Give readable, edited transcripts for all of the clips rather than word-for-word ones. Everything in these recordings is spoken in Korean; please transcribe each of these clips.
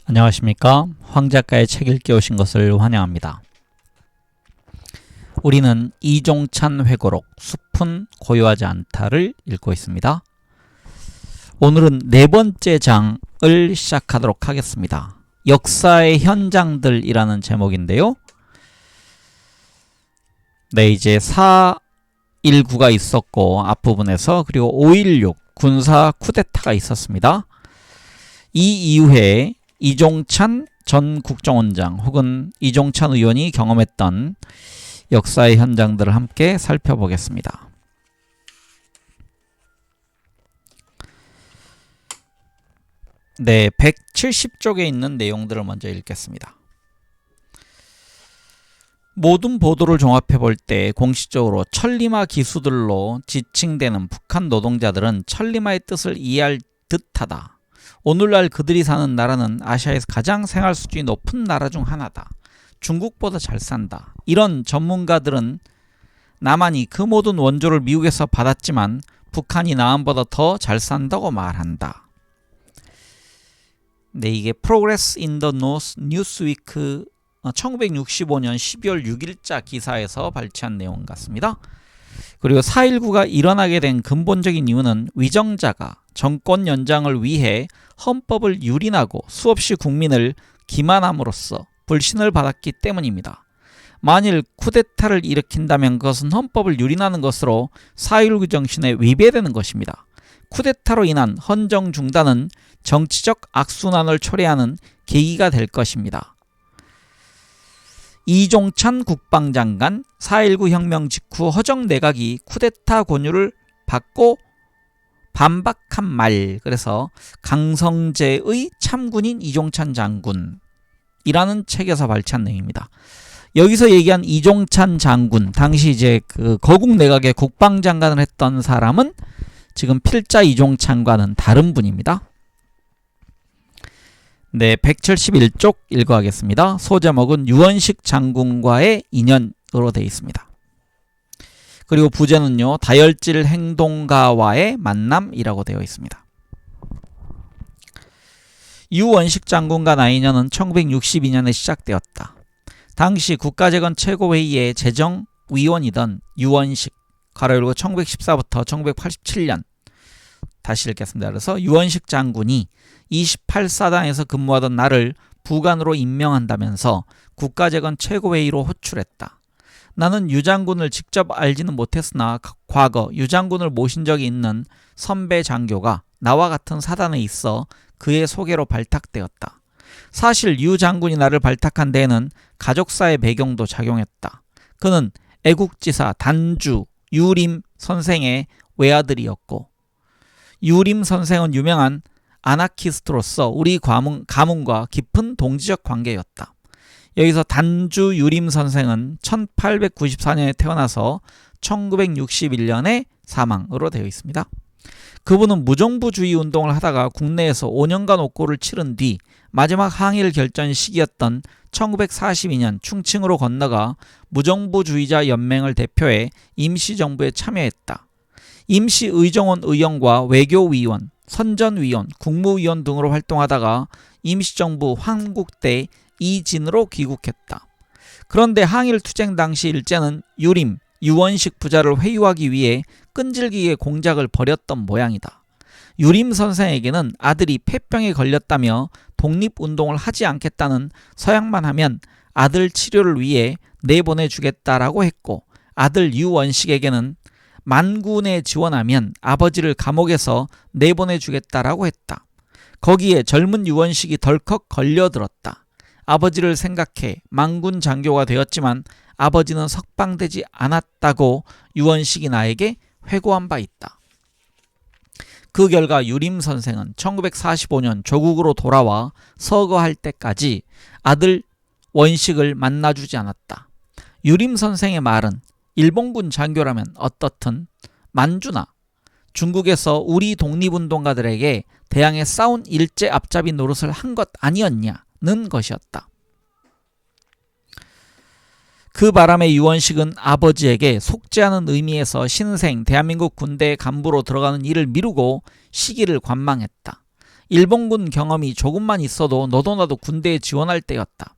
안녕하십니까. 황 작가의 책 읽기 오신 것을 환영합니다. 우리는 이종찬 회고록 숲은 고요하지 않다를 읽고 있습니다. 오늘은 네 번째 장을 시작하도록 하겠습니다. 역사의 현장들이라는 제목인데요. 네, 이제 4.19가 있었고 앞부분에서, 그리고 5.16 군사 쿠데타가 있었습니다. 이 이후에 이종찬 전 국정원장 혹은 이종찬 의원이 경험했던 역사의 현장들을 함께 살펴보겠습니다. 네, 170쪽에 있는 내용들을 먼저 읽겠습니다. 모든 보도를 종합해 볼 때 공식적으로 천리마 기수들로 지칭되는 북한 노동자들은 천리마의 뜻을 이해할 듯하다. 오늘날 그들이 사는 나라는 아시아에서 가장 생활 수준이 높은 나라 중 하나다. 중국보다 잘 산다. 이런 전문가들은 남한이 그 모든 원조를 미국에서 받았지만 북한이 남한보다 더 잘 산다고 말한다. 네, 이게 Progress in the North 뉴스위크 1965년 12월 6일자 기사에서 발췌한 내용 같습니다. 그리고 4.19가 일어나게 된 근본적인 이유는 위정자가 정권 연장을 위해 헌법을 유린하고 수없이 국민을 기만함으로써 불신을 받았기 때문입니다. 만일 쿠데타를 일으킨다면 그것은 헌법을 유린하는 것으로 4.19 정신에 위배되는 것입니다. 쿠데타로 인한 헌정 중단은 정치적 악순환을 초래하는 계기가 될 것입니다. 이종찬 국방장관 4.19 혁명 직후 허정 내각이 쿠데타 권유를 받고 반박한 말, 그래서 강성재의 참군인 이종찬 장군이라는 책에서 발췌한 내용입니다. 여기서 얘기한 이종찬 장군, 당시 이제 그 거국 내각의 국방장관을 했던 사람은 지금 필자 이종찬과는 다른 분입니다. 네, 171쪽 읽어가겠습니다. 소제목은 유원식 장군과의 인연으로 되어 있습니다. 그리고 부제는요, 다혈질 행동가와의 만남이라고 되어 있습니다. 유원식 장군과 나의 인연은 1962년에 시작되었다. 당시 국가재건 최고회의의 재정위원이던 유원식, 가로열고 1914부터 1987년, 다시 읽겠습니다. 그래서 유원식 장군이 28사단에서 근무하던 나를 부관으로 임명한다면서 국가재건 최고회의로 호출했다. 나는 유 장군을 직접 알지는 못했으나 과거 유 장군을 모신 적이 있는 선배 장교가 나와 같은 사단에 있어 그의 소개로 발탁되었다. 사실 유 장군이 나를 발탁한 데에는 가족사의 배경도 작용했다. 그는 애국지사 단주 유림 선생의 외아들이었고, 유림 선생은 유명한 아나키스트로서 우리 가문과 깊은 동지적 관계였다. 여기서 단주 유림 선생은 1894년에 태어나서 1961년에 사망으로 되어 있습니다. 그분은 무정부주의 운동을 하다가 국내에서 5년간 옥고를 치른 뒤 마지막 항일 결전 시기였던 1942년 충칭으로 건너가 무정부주의자 연맹을 대표해 임시정부에 참여했다. 임시의정원 의원과 외교위원, 선전위원, 국무위원 등으로 활동하다가 임시정부 황국대 이진으로 귀국했다. 그런데 항일투쟁 당시 일제는 유원식 부자를 회유하기 위해 끈질기게 공작을 벌였던 모양이다. 유림 선생에게는 아들이 폐병에 걸렸다며 독립운동을 하지 않겠다는 서약만 하면 아들 치료를 위해 내보내주겠다라고 했고, 아들 유원식에게는 만군에 지원하면 아버지를 감옥에서 내보내주겠다라고 했다. 거기에 젊은 유원식이 덜컥 걸려들었다. 아버지를 생각해 만군 장교가 되었지만 아버지는 석방되지 않았다고 유원식이 나에게 회고한 바 있다. 그 결과 유림 선생은 1945년 조국으로 돌아와 서거할 때까지 아들 원식을 만나주지 않았다. 유림 선생의 말은 일본군 장교라면 어떻든 만주나 중국에서 우리 독립운동가들에게 대항해 싸운 일제 앞잡이 노릇을 한 것 아니었냐는 것이었다. 그 바람에 유원식은 아버지에게 속죄하는 의미에서 신생 대한민국 군대 간부로 들어가는 일을 미루고 시기를 관망했다. 일본군 경험이 조금만 있어도 너도 나도 군대에 지원할 때였다.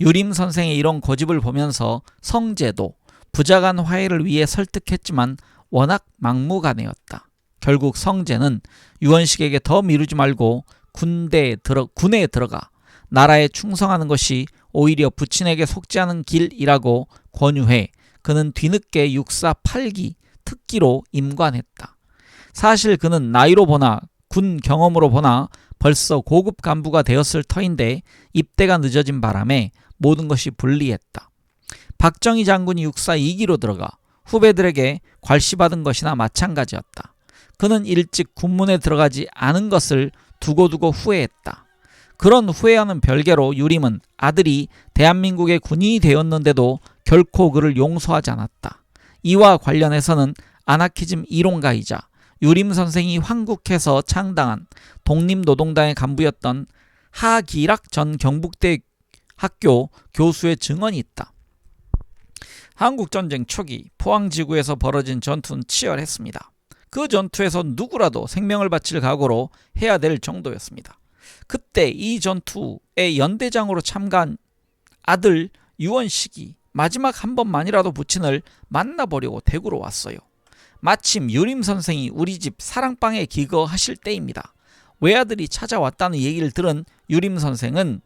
유림 선생의 이런 고집을 보면서 성제도 부자간 화해를 위해 설득했지만 워낙 막무가내였다. 결국 성제는 유원식에게 더 미루지 말고 군에 들어가 나라에 충성하는 것이 오히려 부친에게 속지 않은 길이라고 권유해 그는 뒤늦게 육사 8기 특기로 임관했다. 사실 그는 나이로 보나 군 경험으로 보나 벌써 고급 간부가 되었을 터인데 입대가 늦어진 바람에 모든 것이 불리했다. 박정희 장군이 육사 2기로 들어가 후배들에게 괄시받은 것이나 마찬가지였다. 그는 일찍 군문에 들어가지 않은 것을 두고두고 후회했다. 그런 후회와는 별개로 유림은 아들이 대한민국의 군인이 되었는데도 결코 그를 용서하지 않았다. 이와 관련해서는 아나키즘 이론가이자 유림 선생이 황국해서 창당한 독립노동당의 간부였던 하기락 전 경북대 학교 교수의 증언이 있다. 한국전쟁 초기 포항지구에서 벌어진 전투는 치열했습니다. 그 전투에서 누구라도 생명을 바칠 각오로 해야 될 정도였습니다. 그때 이 전투에 연대장으로 참가한 아들 유원식이 마지막 한 번만이라도 부친을 만나보려고 대구로 왔어요. 마침 유림 선생이 우리 집 사랑방에 기거하실 때입니다. 외아들이 찾아왔다는 얘기를 들은 유림 선생은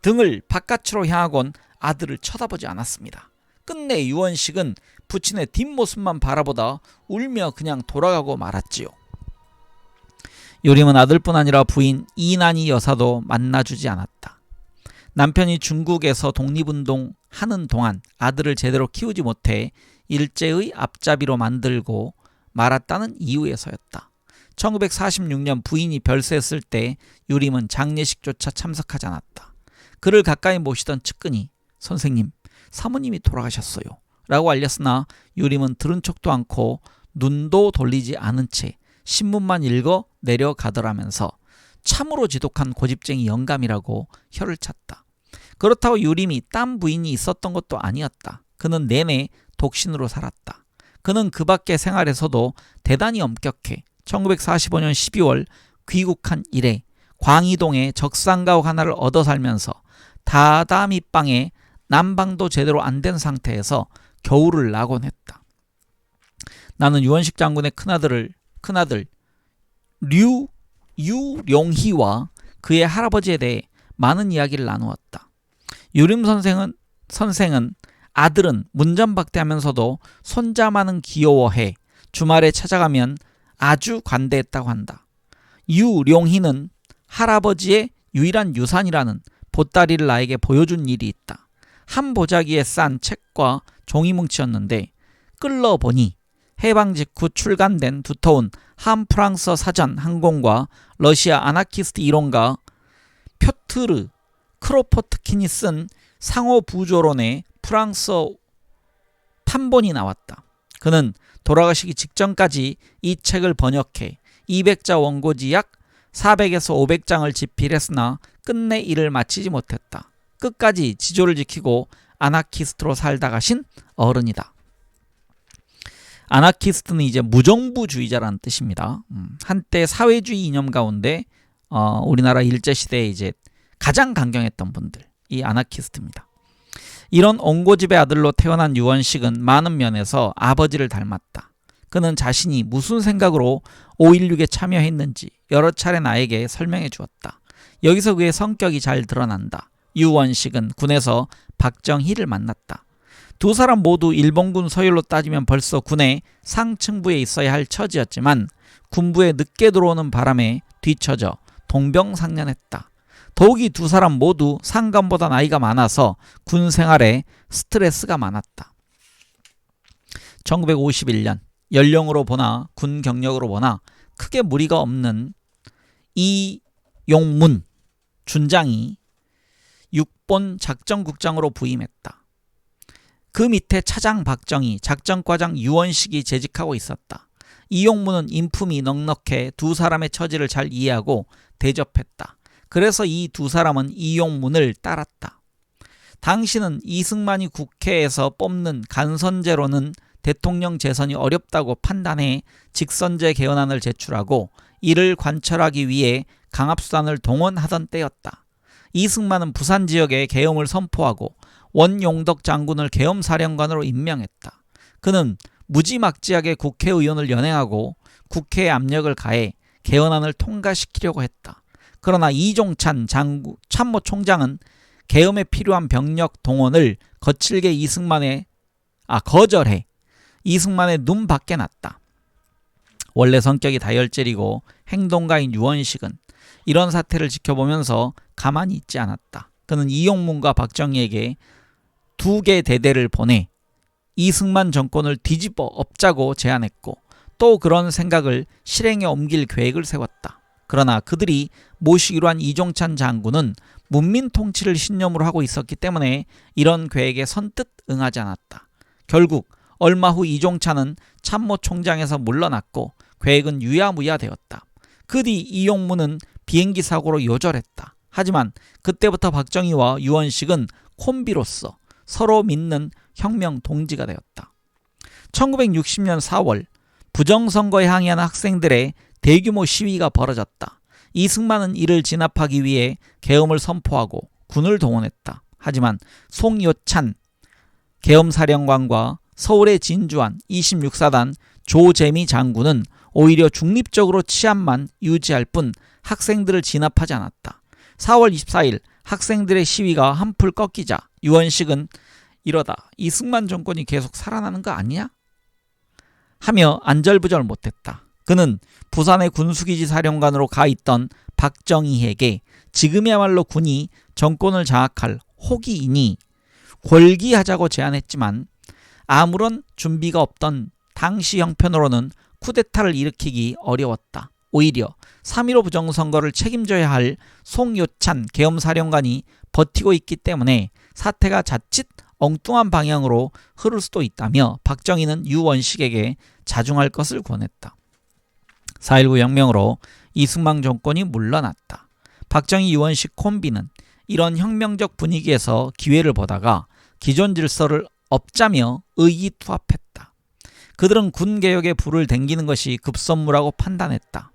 등을 바깥으로 향하곤 아들을 쳐다보지 않았습니다. 끝내 유원식은 부친의 뒷모습만 바라보다 울며 그냥 돌아가고 말았지요. 유림은 아들뿐 아니라 부인 이난이 여사도 만나주지 않았다. 남편이 중국에서 독립운동하는 동안 아들을 제대로 키우지 못해 일제의 앞잡이로 만들고 말았다는 이유에서였다. 1946년 부인이 별세했을 때 유림은 장례식조차 참석하지 않았다. 그를 가까이 모시던 측근이 선생님, 사모님이 돌아가셨어요 라고 알렸으나 유림은 들은 척도 않고 눈도 돌리지 않은 채 신문만 읽어 내려가더라면서 참으로 지독한 고집쟁이 영감이라고 혀를 찼다. 그렇다고 유림이 딴 부인이 있었던 것도 아니었다. 그는 내내 독신으로 살았다. 그는 그 밖의 생활에서도 대단히 엄격해 1945년 12월 귀국한 이래 광희동에 적산가옥 하나를 얻어 살면서 다다미방에 난방도 제대로 안 된 상태에서 겨울을 나곤 했다. 나는 유원식 장군의 큰아들 유룡희와 그의 할아버지에 대해 많은 이야기를 나누었다. 유림 선생은 아들은 문전박대하면서도 손자만은 귀여워해 주말에 찾아가면 아주 관대했다고 한다. 유룡희는 할아버지의 유일한 유산이라는 보따리를 나에게 보여준 일이 있다. 한 보자기에 싼 책과 종이뭉치였는데 끌러보니 해방 직후 출간된 두터운 한프랑스어 사전 한 권과 러시아 아나키스트 이론가 표트르 크로포트킨이 쓴 상호부조론의 프랑스어 판본이 나왔다. 그는 돌아가시기 직전까지 이 책을 번역해 200자 원고지 약 400에서 500장을 집필했으나 끝내 일을 마치지 못했다. 끝까지 지조를 지키고 아나키스트로 살다 가신 어른이다. 아나키스트는 이제 무정부주의자라는 뜻입니다. 한때 사회주의 이념 가운데 우리나라 일제시대에 이제 가장 강경했던 분들, 이 아나키스트입니다. 이런 옹고집의 아들로 태어난 유원식은 많은 면에서 아버지를 닮았다. 그는 자신이 무슨 생각으로 5.16에 참여했는지 여러 차례 나에게 설명해 주었다. 여기서 그의 성격이 잘 드러난다. 유원식은 군에서 박정희를 만났다. 두 사람 모두 일본군 서열로 따지면 벌써 군의 상층부에 있어야 할 처지였지만 군부에 늦게 들어오는 바람에 뒤처져 동병상련했다. 더욱이 두 사람 모두 상관보다 나이가 많아서 군 생활에 스트레스가 많았다. 1951년 연령으로 보나 군 경력으로 보나 크게 무리가 없는 이용문 준장이 6본 작전국장으로 부임했다. 그 밑에 차장 박정희, 작전과장 유원식이 재직하고 있었다. 이용문은 인품이 넉넉해 두 사람의 처지를 잘 이해하고 대접했다. 그래서 이 두 사람은 이용문을 따랐다. 당시는 이승만이 국회에서 뽑는 간선제로는 대통령 재선이 어렵다고 판단해 직선제 개헌안을 제출하고 이를 관철하기 위해 강압수단을 동원하던 때였다. 이승만은 부산 지역에 계엄을 선포하고 원용덕 장군을 계엄사령관으로 임명했다. 그는 무지막지하게 국회의원을 연행하고 국회에 압력을 가해 개헌안을 통과시키려고 했다. 그러나 이종찬 참모총장은 계엄에 필요한 병력 동원을 거칠게 거절해 이승만의 눈 밖에 났다. 원래 성격이 다혈질이고 행동가인 유원식은 이런 사태를 지켜보면서 가만히 있지 않았다. 그는 이용문과 박정희에게 2개 대대를 보내 이승만 정권을 뒤집어 엎자고 제안했고 또 그런 생각을 실행에 옮길 계획을 세웠다. 그러나 그들이 모시기로 한 이종찬 장군은 문민 통치를 신념으로 하고 있었기 때문에 이런 계획에 선뜻 응하지 않았다. 결국 얼마 후 이종찬은 참모총장에서 물러났고 계획은 유야무야 되었다. 그 뒤 이용문은 비행기 사고로 요절했다. 하지만 그때부터 박정희와 유원식은 콤비로서 서로 믿는 혁명 동지가 되었다. 1960년 4월 부정선거에 항의하는 학생들의 대규모 시위가 벌어졌다. 이승만은 이를 진압하기 위해 계엄을 선포하고 군을 동원했다. 하지만 송요찬 계엄사령관과 서울에 진주한 26사단 조재미 장군은 오히려 중립적으로 치안만 유지할 뿐 학생들을 진압하지 않았다. 4월 24일 학생들의 시위가 한풀 꺾이자 유원식은 이러다 이승만 정권이 계속 살아나는 거 아니야? 하며 안절부절 못했다. 그는 부산의 군수기지 사령관으로 가 있던 박정희에게 지금이야말로 군이 정권을 장악할 호기이니 골기하자고 제안했지만 아무런 준비가 없던 당시 형편으로는 쿠데타를 일으키기 어려웠다. 오히려 3.15 부정선거를 책임져야 할 송요찬 계엄사령관이 버티고 있기 때문에 사태가 자칫 엉뚱한 방향으로 흐를 수도 있다며 박정희는 유원식에게 자중할 것을 권했다. 4.19 혁명으로 이승만 정권이 물러났다. 박정희 유원식 콤비는 이런 혁명적 분위기에서 기회를 보다가 기존 질서를 엎자며 의기투합했다. 그들은 군개혁에 불을 댕기는 것이 급선무라고 판단했다.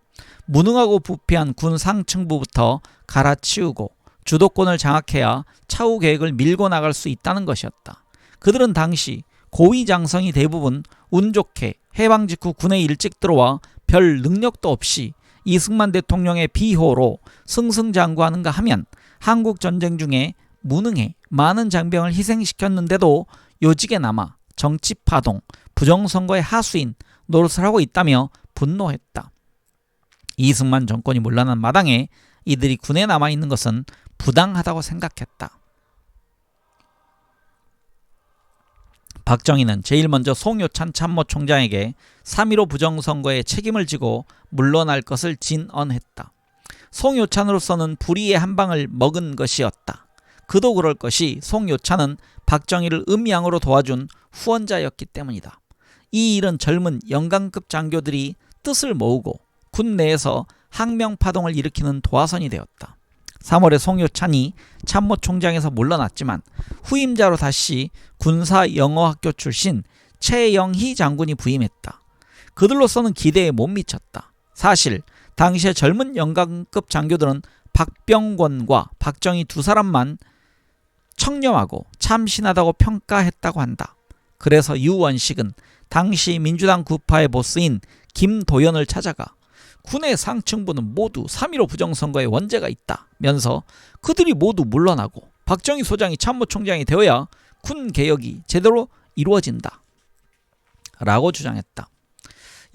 무능하고 부패한 군 상층부부터 갈아치우고 주도권을 장악해야 차후 계획을 밀고 나갈 수 있다는 것이었다. 그들은 당시 고위장성이 대부분 운 좋게 해방 직후 군에 일찍 들어와 별 능력도 없이 이승만 대통령의 비호로 승승장구하는가 하면 한국 전쟁 중에 무능해 많은 장병을 희생시켰는데도 요직에 남아 정치파동, 부정선거의 하수인 노릇을 하고 있다며 분노했다. 이승만 정권이 물러난 마당에 이들이 군에 남아있는 것은 부당하다고 생각했다. 박정희는 제일 먼저 송요찬 참모총장에게 3.15 부정선거에 책임을 지고 물러날 것을 진언했다. 송요찬으로서는 불의의 한 방을 먹은 것이었다. 그도 그럴 것이 송요찬은 박정희를 음양으로 도와준 후원자였기 때문이다. 이 일은 젊은 영강급 장교들이 뜻을 모으고 군 내에서 항명파동을 일으키는 도화선이 되었다. 3월에 송요찬이 참모총장에서 물러났지만 후임자로 다시 군사영어학교 출신 최영희 장군이 부임했다. 그들로서는 기대에 못 미쳤다. 사실 당시의 젊은 영강급 장교들은 박병권과 박정희 두 사람만 청렴하고 참신하다고 평가했다고 한다. 그래서 유원식은 당시 민주당 구파의 보스인 김도연을 찾아가 군의 상층부는 모두 3.15 부정선거에 원죄가 있다면서 그들이 모두 물러나고 박정희 소장이 참모총장이 되어야 군 개혁이 제대로 이루어진다 라고 주장했다.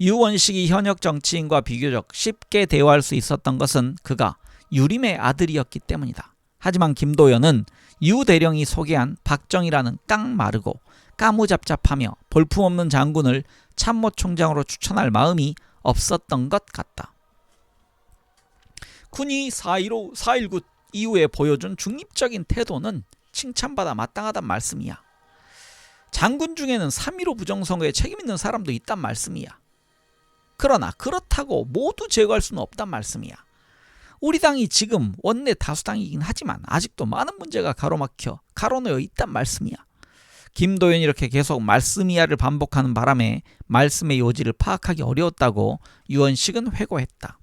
유원식이 현역 정치인과 비교적 쉽게 대화할 수 있었던 것은 그가 유림의 아들이었기 때문이다. 하지만 김도연은 유 대령이 소개한 박정희라는 깡마르고 까무잡잡하며 볼품없는 장군을 참모총장으로 추천할 마음이 없었던 것 같다. 군이 4.19 이후에 보여준 중립적인 태도는 칭찬받아 마땅하단 말씀이야. 장군 중에는 3.15 부정선거에 책임 있는 사람도 있단 말씀이야. 그러나 그렇다고 모두 제거할 수는 없단 말씀이야. 우리 당이 지금 원내 다수당이긴 하지만 아직도 많은 문제가 가로막혀 가로놓여 있단 말씀이야. 김도연이 이렇게 계속 말씀 이하를 반복하는 바람에 말씀의 요지를 파악하기 어려웠다고 유원식은 회고했다.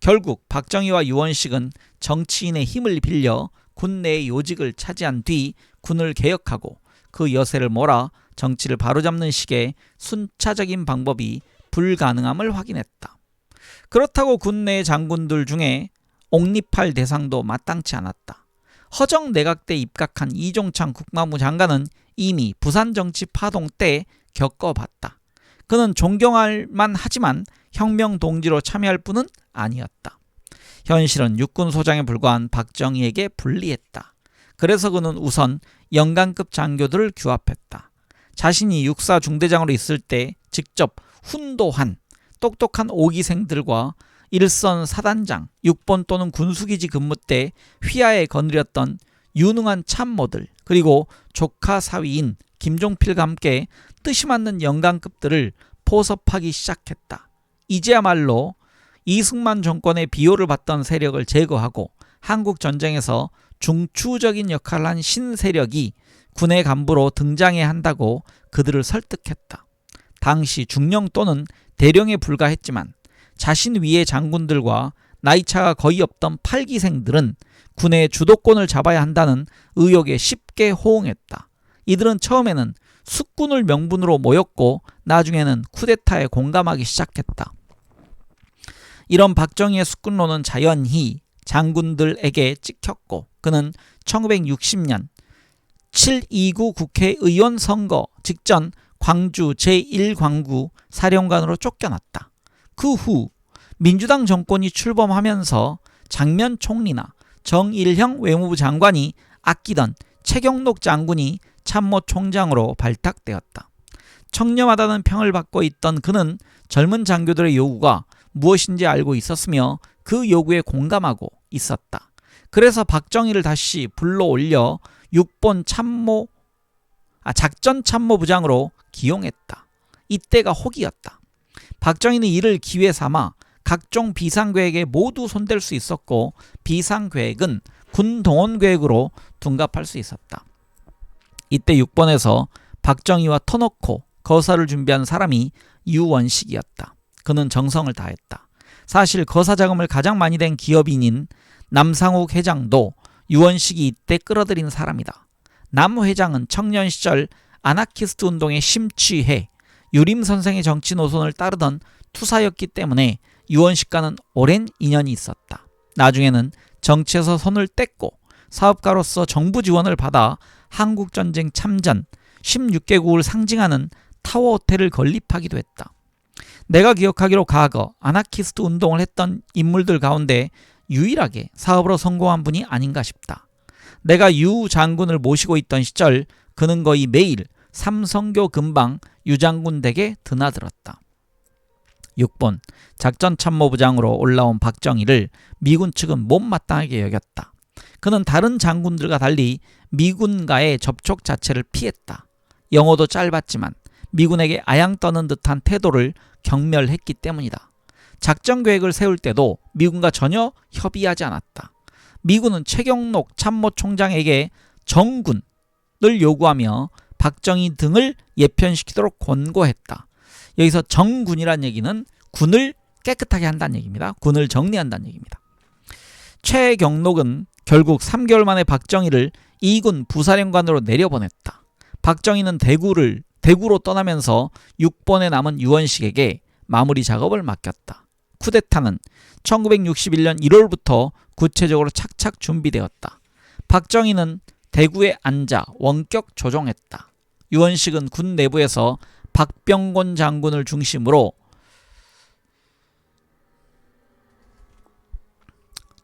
결국 박정희와 유원식은 정치인의 힘을 빌려 군 내의 요직을 차지한 뒤 군을 개혁하고 그 여세를 몰아 정치를 바로잡는 식의 순차적인 방법이 불가능함을 확인했다. 그렇다고 군 내 장군들 중에 옹립할 대상도 마땅치 않았다. 허정 내각 때 입각한 이종창 국방부 장관은 이미 부산 정치 파동 때 겪어봤다. 그는 존경할 만하지만 혁명 동지로 참여할 뿐은 아니었다. 현실은 육군소장에 불과한 박정희에게 불리했다. 그래서 그는 우선 영관급 장교들을 규합했다. 자신이 육사 중대장으로 있을 때 직접 훈도한 똑똑한 5기생들과 일선 사단장, 6번 또는 군수기지 근무 때 휘하에 거느렸던 유능한 참모들, 그리고 조카 사위인 김종필과 함께 뜻이 맞는 영관급들을 포섭하기 시작했다. 이제야말로 이승만 정권의 비호를 받던 세력을 제거하고 한국전쟁에서 중추적인 역할을 한 신세력이 군의 간부로 등장해야 한다고 그들을 설득했다. 당시 중령 또는 대령에 불과했지만 자신 위의 장군들과 나이차가 거의 없던 8기생들은 군의 주도권을 잡아야 한다는 의혹에 쉽게 호응했다. 이들은 처음에는 숙군을 명분으로 모였고 나중에는 쿠데타에 공감하기 시작했다. 이런 박정희의 숙군론은 자연히 장군들에게 찍혔고 그는 1960년 7.29 국회의원 선거 직전 광주 제1광구 사령관으로 쫓겨났다. 그 후 민주당 정권이 출범하면서 장면 총리나 정일형 외무부 장관이 아끼던 최경록 장군이 참모총장으로 발탁되었다. 청렴하다는 평을 받고 있던 그는 젊은 장교들의 요구가 무엇인지 알고 있었으며 그 요구에 공감하고 있었다. 그래서 박정희를 다시 불러올려 6본 작전 참모부장으로 기용했다. 이때가 혹이었다. 박정희는 이를 기회 삼아 각종 비상계획에 모두 손댈 수 있었고 비상계획은 군동원계획으로 둔갑할 수 있었다. 이때 6번에서 박정희와 터놓고 거사를 준비한 사람이 유원식이었다. 그는 정성을 다했다. 사실 거사 자금을 가장 많이 댄 기업인인 남상욱 회장도 유원식이 이때 끌어들인 사람이다. 남 회장은 청년 시절 아나키스트 운동에 심취해 유림 선생의 정치 노선을 따르던 투사였기 때문에 유원식과는 오랜 인연이 있었다. 나중에는 정치에서 손을 뗐고 사업가로서 정부 지원을 받아 한국전쟁 참전 16개국을 상징하는 타워 호텔을 건립하기도 했다. 내가 기억하기로 과거 아나키스트 운동을 했던 인물들 가운데 유일하게 사업으로 성공한 분이 아닌가 싶다. 내가 유 장군을 모시고 있던 시절 그는 거의 매일 삼성교 근방 유 장군 댁에 드나들었다. 6번 작전참모부장으로 올라온 박정희를 미군 측은 못마땅하게 여겼다. 그는 다른 장군들과 달리 미군과의 접촉 자체를 피했다. 영어도 짧았지만 미군에게 아양 떠는 듯한 태도를 경멸했기 때문이다. 작전 계획을 세울 때도 미군과 전혀 협의하지 않았다. 미군은 최경록 참모총장에게 정군을 요구하며 박정희 등을 예편시키도록 권고했다. 여기서 정군이란 얘기는 군을 깨끗하게 한다는 얘기입니다. 군을 정리한다는 얘기입니다. 최경록은 결국 3개월 만에 박정희를 2군 부사령관으로 내려보냈다. 박정희는 대구로 떠나면서 6번에 남은 유원식에게 마무리 작업을 맡겼다. 쿠데타는 1961년 1월부터 구체적으로 착착 준비되었다. 박정희는 대구에 앉아 원격 조종했다. 유원식은 군 내부에서 박병곤 장군을 중심으로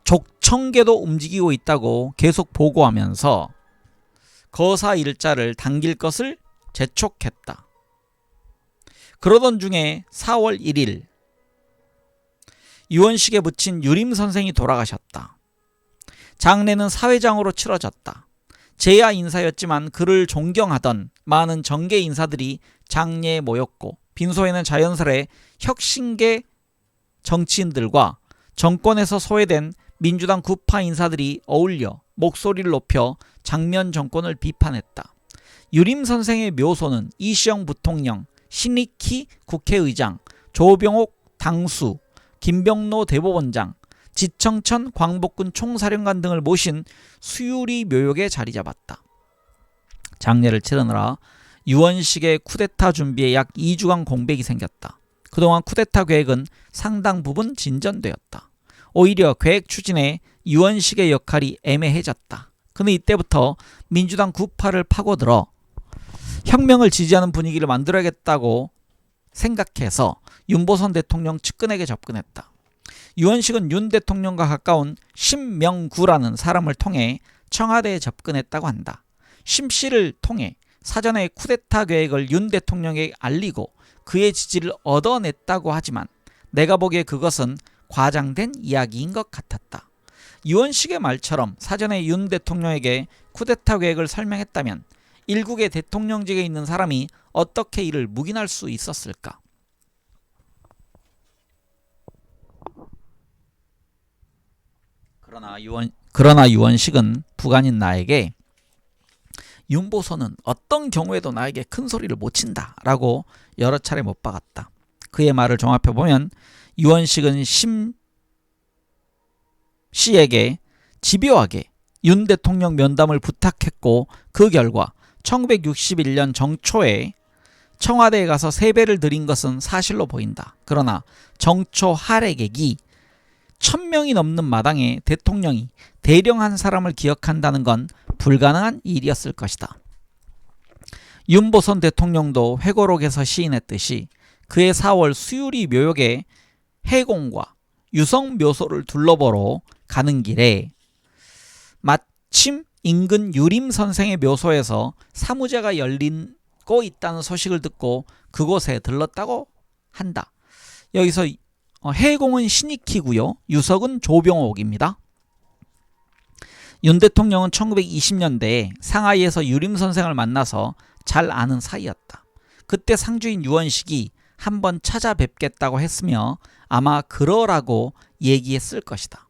족청계도 움직이고 있다고 계속 보고하면서 거사 일자를 당길 것을 재촉했다. 그러던 중에 4월 1일 유원식에 붙인 유림 선생이 돌아가셨다. 장례는 사회장으로 치러졌다. 제야 인사였지만 그를 존경하던 많은 정계 인사들이 장례에 모였고 빈소에는 자연스레 혁신계 정치인들과 정권에서 소외된 민주당 구파 인사들이 어울려 목소리를 높여 장면 정권을 비판했다. 유림 선생의 묘소는 이시영 부통령, 신익희 국회의장, 조병옥 당수, 김병로 대법원장, 지청천 광복군 총사령관 등을 모신 수유리 묘역에 자리 잡았다. 장례를 치르느라 유원식의 쿠데타 준비에 약 2주간 공백이 생겼다. 그동안 쿠데타 계획은 상당 부분 진전되었다. 오히려 계획 추진에 유원식의 역할이 애매해졌다. 그는 이때부터 민주당 구파를 파고들어 혁명을 지지하는 분위기를 만들어야겠다고 생각해서 윤보선 대통령 측근에게 접근했다. 유원식은 윤 대통령과 가까운 심명구라는 사람을 통해 청와대에 접근했다고 한다. 심 씨를 통해 사전에 쿠데타 계획을 윤 대통령에게 알리고 그의 지지를 얻어냈다고 하지만 내가 보기에 그것은 과장된 이야기인 것 같았다. 유원식의 말처럼 사전에 윤 대통령에게 쿠데타 계획을 설명했다면 일국의 대통령직에 있는 사람이 어떻게 이를 묵인할 수 있었을까? 그러나 유원식은 부관인 나에게 윤보선은 어떤 경우에도 나에게 큰 소리를 못 친다 라고 여러 차례 못 박았다. 그의 말을 종합해보면 유원식은 심 씨에게 집요하게 윤 대통령 면담을 부탁했고 그 결과 1961년 정초에 청와대에 가서 세배를 드린 것은 사실로 보인다. 그러나 정초 할애객이 1000명이 넘는 마당에 대통령이 대령 한 사람을 기억한다는 건 불가능한 일이었을 것이다. 윤보선 대통령도 회고록에서 시인했듯이 그해 4월 수유리 묘역의 해공과 유성 묘소를 둘러보러 가는 길에 마침 인근 유림 선생의 묘소에서 사무제가 열리고 있다는 소식을 듣고 그곳에 들렀다고 한다. 여기서 해공은 신익희고요. 유석은 조병옥입니다. 윤 대통령은 1920년대에 상하이에서 유림 선생을 만나서 잘 아는 사이였다. 그때 상주인 유원식이 한번 찾아뵙겠다고 했으며 아마 그러라고 얘기했을 것이다.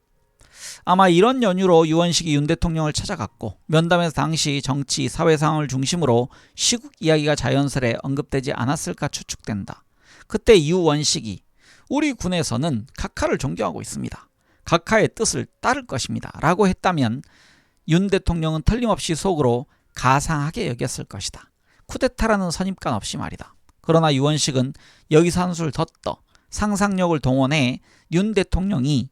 아마 이런 연유로 유원식이 윤 대통령을 찾아갔고 면담에서 당시 정치, 사회 상황을 중심으로 시국 이야기가 자연스레 언급되지 않았을까 추측된다. 그때 유원식이 우리 군에서는 각하를 존경하고 있습니다. 각하의 뜻을 따를 것입니다. 라고 했다면 윤 대통령은 틀림없이 속으로 가상하게 여겼을 것이다. 쿠데타라는 선입관 없이 말이다. 그러나 유원식은 여기서 한술 더 떠 상상력을 동원해 윤 대통령이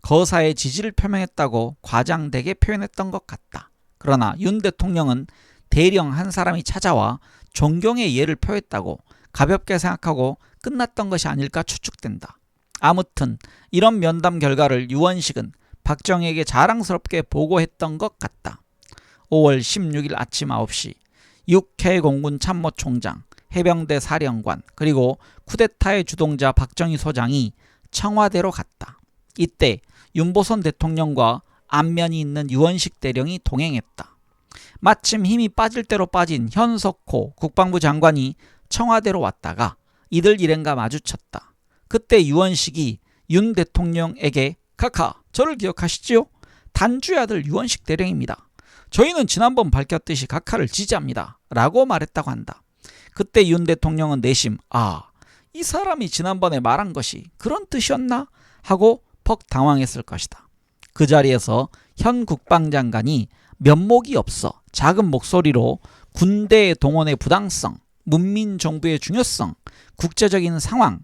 거사의 지지를 표명했다고 과장되게 표현했던 것 같다. 그러나 윤 대통령은 대령 한 사람이 찾아와 존경의 예를 표했다고 가볍게 생각하고 끝났던 것이 아닐까 추측된다. 아무튼 이런 면담 결과를 유원식은 박정희에게 자랑스럽게 보고했던 것 같다. 5월 16일 아침 9시 육해공군 참모총장, 해병대 사령관 그리고 쿠데타의 주동자 박정희 소장이 청와대로 갔다. 이때 윤보선 대통령과 안면이 있는 유원식 대령이 동행했다. 마침 힘이 빠질 대로 빠진 현석호 국방부 장관이 청와대로 왔다가 이들 일행과 마주쳤다. 그때 유원식이 윤 대통령에게 각하, 저를 기억하시지요? 단주의 아들 유원식 대령입니다. 저희는 지난번 밝혔듯이 각하를 지지합니다. 라고 말했다고 한다. 그때 윤 대통령은 내심 이 사람이 지난번에 말한 것이 그런 뜻이었나? 하고 퍽 당황했을 것이다. 그 자리에서 현 국방장관이 면목이 없어 작은 목소리로 군대 동원의 부당성, 문민정부의 중요성, 국제적인 상황,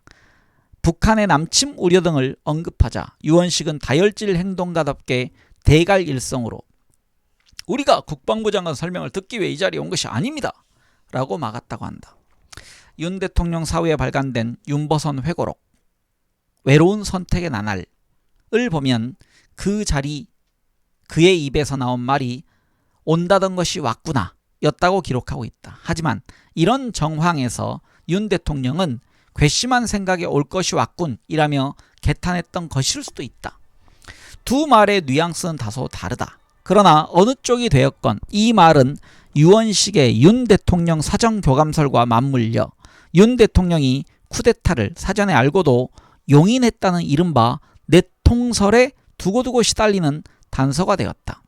북한의 남침 우려 등을 언급하자 유원식은 다혈질 행동가답게 대갈일성으로 우리가 국방부 장관 설명을 듣기 위해 이 자리에 온 것이 아닙니다. 라고 막았다고 한다. 윤 대통령 사후에 발간된 윤보선 회고록 외로운 선택의 나날을 보면 그 자리 그의 입에서 나온 말이 온다던 것이 왔구나 였다고 기록하고 있다. 하지만 이런 정황에서 윤 대통령은 괘씸한 생각에 올 것이 왔군 이라며 개탄했던 것일 수도 있다. 두 말의 뉘앙스는 다소 다르다. 그러나 어느 쪽이 되었건 이 말은 유원식의 윤 대통령 사정교감설과 맞물려 윤 대통령이 쿠데타를 사전에 알고도 용인했다는 이른바 내통설에 두고두고 시달리는 단서가 되었다.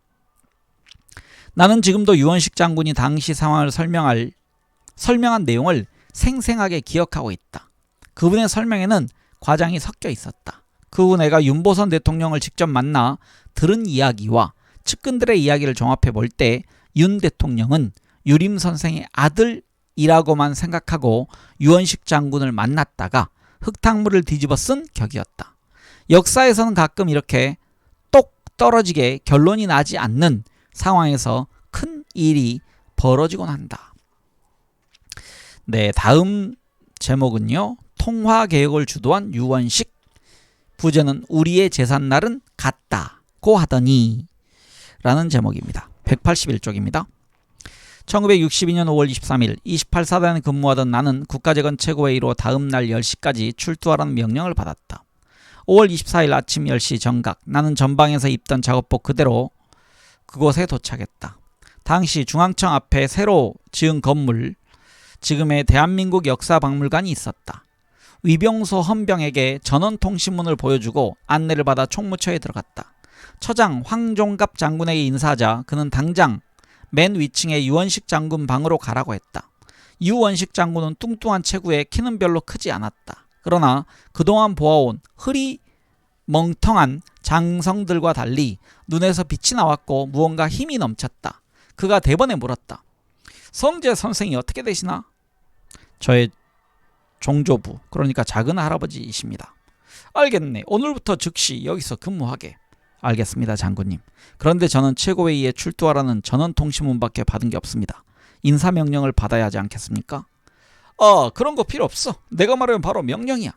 나는 지금도 유원식 장군이 당시 상황을 설명한 내용을 생생하게 기억하고 있다. 그분의 설명에는 과장이 섞여 있었다. 그 후 내가 윤보선 대통령을 직접 만나 들은 이야기와 측근들의 이야기를 종합해 볼 때 윤 대통령은 유림 선생의 아들이라고만 생각하고 유원식 장군을 만났다가 흙탕물을 뒤집어 쓴 격이었다. 역사에서는 가끔 이렇게 똑 떨어지게 결론이 나지 않는 상황에서 큰 일이 벌어지곤 한다. 네, 다음 제목은요. 통화개혁을 주도한 유원식. 부제는 우리의 제삿날은 같다고 하더니 라는 제목입니다. 181쪽입니다. 1962년 5월 23일 28사단에 근무하던 나는 국가재건 최고회의로 다음날 10시까지 출두하라는 명령을 받았다. 5월 24일 아침 10시 정각 나는 전방에서 입던 작업복 그대로 그곳에 도착했다. 당시 중앙청 앞에 새로 지은 건물, 지금의 대한민국 역사박물관이 있었다. 위병소 헌병에게 전원통신문을 보여주고 안내를 받아 총무처에 들어갔다. 처장 황종갑 장군에게 인사하자 그는 당장 맨 위층의 유원식 장군 방으로 가라고 했다. 유원식 장군은 뚱뚱한 체구에 키는 별로 크지 않았다. 그러나 그동안 보아온 흐리멍텅한 장성들과 달리 눈에서 빛이 나왔고 무언가 힘이 넘쳤다. 그가 대번에 물었다. 성재 선생이 어떻게 되시나? 저의 종조부, 그러니까 작은 할아버지이십니다. 알겠네. 오늘부터 즉시 여기서 근무하게. 알겠습니다, 장군님. 그런데 저는 최고회의에 출두하라는 전원통신문밖에 받은 게 없습니다. 인사명령을 받아야 하지 않겠습니까? 그런 거 필요 없어. 내가 말하면 바로 명령이야.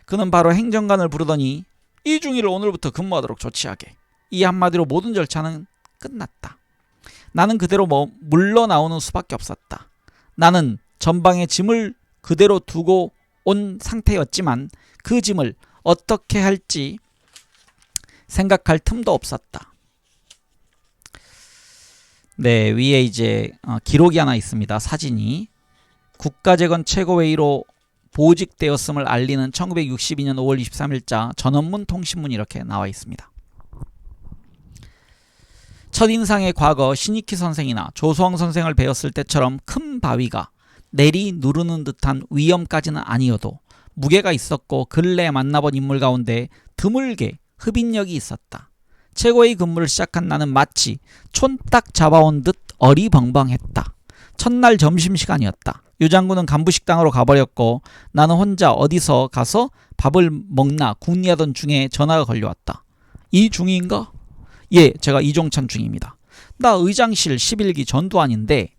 그는 바로 행정관을 부르더니 이중일을 오늘부터 근무하도록 조치하게. 이 한마디로 모든 절차는 끝났다. 나는 그대로 물러나오는 수밖에 없었다. 나는 전방에 짐을 그대로 두고 온 상태였지만 그 짐을 어떻게 할지 생각할 틈도 없었다. 네, 위에 이제 기록이 하나 있습니다. 사진이 국가재건 최고회의로 보직되었음을 알리는 1962년 5월 23일자 전원문 통신문이 이렇게 나와 있습니다. 첫인상의 과거 신익희 선생이나 조수홍 선생을 배웠을 때처럼 큰 바위가 내리 누르는 듯한 위험까지는 아니어도 무게가 있었고 근래에 만나본 인물 가운데 드물게 흡인력이 있었다. 최고의 근무를 시작한 나는 마치 촌딱 잡아온 듯 어리벙벙했다. 첫날 점심시간이었다. 유 장군은 간부식당으로 가버렸고 나는 혼자 어디서 가서 밥을 먹나 궁리하던 중에 전화가 걸려왔다. 이 중인가? 예, 제가 이종찬 중입니다. 나 의장실 11기 전두환인데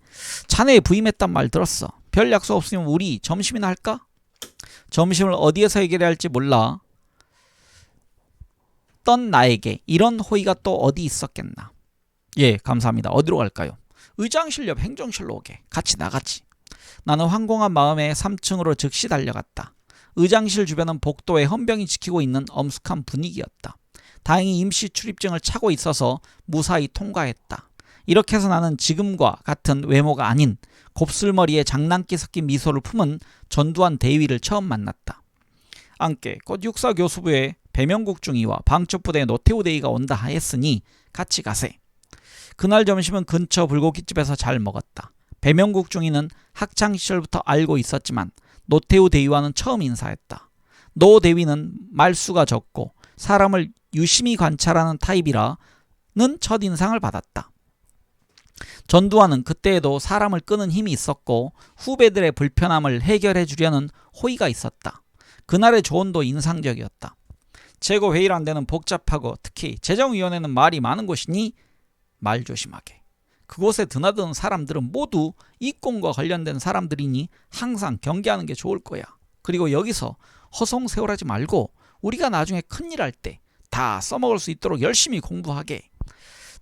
자네에 부임했단 말 들었어. 별 약속 없으면 우리 점심이나 할까? 점심을 어디에서 해결해야 할지 몰라 떤 나에게 이런 호의가 또 어디 있었겠나. 예, 감사합니다. 어디로 갈까요? 의장실 옆 행정실로 오게. 같이 나가지. 나는 황공한 마음에 3층으로 즉시 달려갔다. 의장실 주변은 복도에 헌병이 지키고 있는 엄숙한 분위기였다. 다행히 임시 출입증을 차고 있어서 무사히 통과했다. 이렇게 해서 나는 지금과 같은 외모가 아닌 곱슬머리에 장난기 섞인 미소를 품은 전두환 대위를 처음 만났다. 함께 곧 육사교수부에 배명국 중위와 방첩부대 노태우 대위가 온다 하였으니 같이 가세. 그날 점심은 근처 불고기집에서 잘 먹었다. 배명국 중위는 학창시절부터 알고 있었지만 노태우 대위와는 처음 인사했다. 노 대위는 말수가 적고 사람을 유심히 관찰하는 타입이라는 첫인상을 받았다. 전두환은 그때에도 사람을 끄는 힘이 있었고 후배들의 불편함을 해결해 주려는 호의가 있었다. 그날의 조언도 인상적이었다. 최고회의란 데는 복잡하고 특히 재정위원회는 말이 많은 곳이니 말 조심하게. 그곳에 드나드는 사람들은 모두 이권과 관련된 사람들이니 항상 경계하는 게 좋을 거야. 그리고 여기서 허송세월하지 말고 우리가 나중에 큰일 할 때 다 써먹을 수 있도록 열심히 공부하게.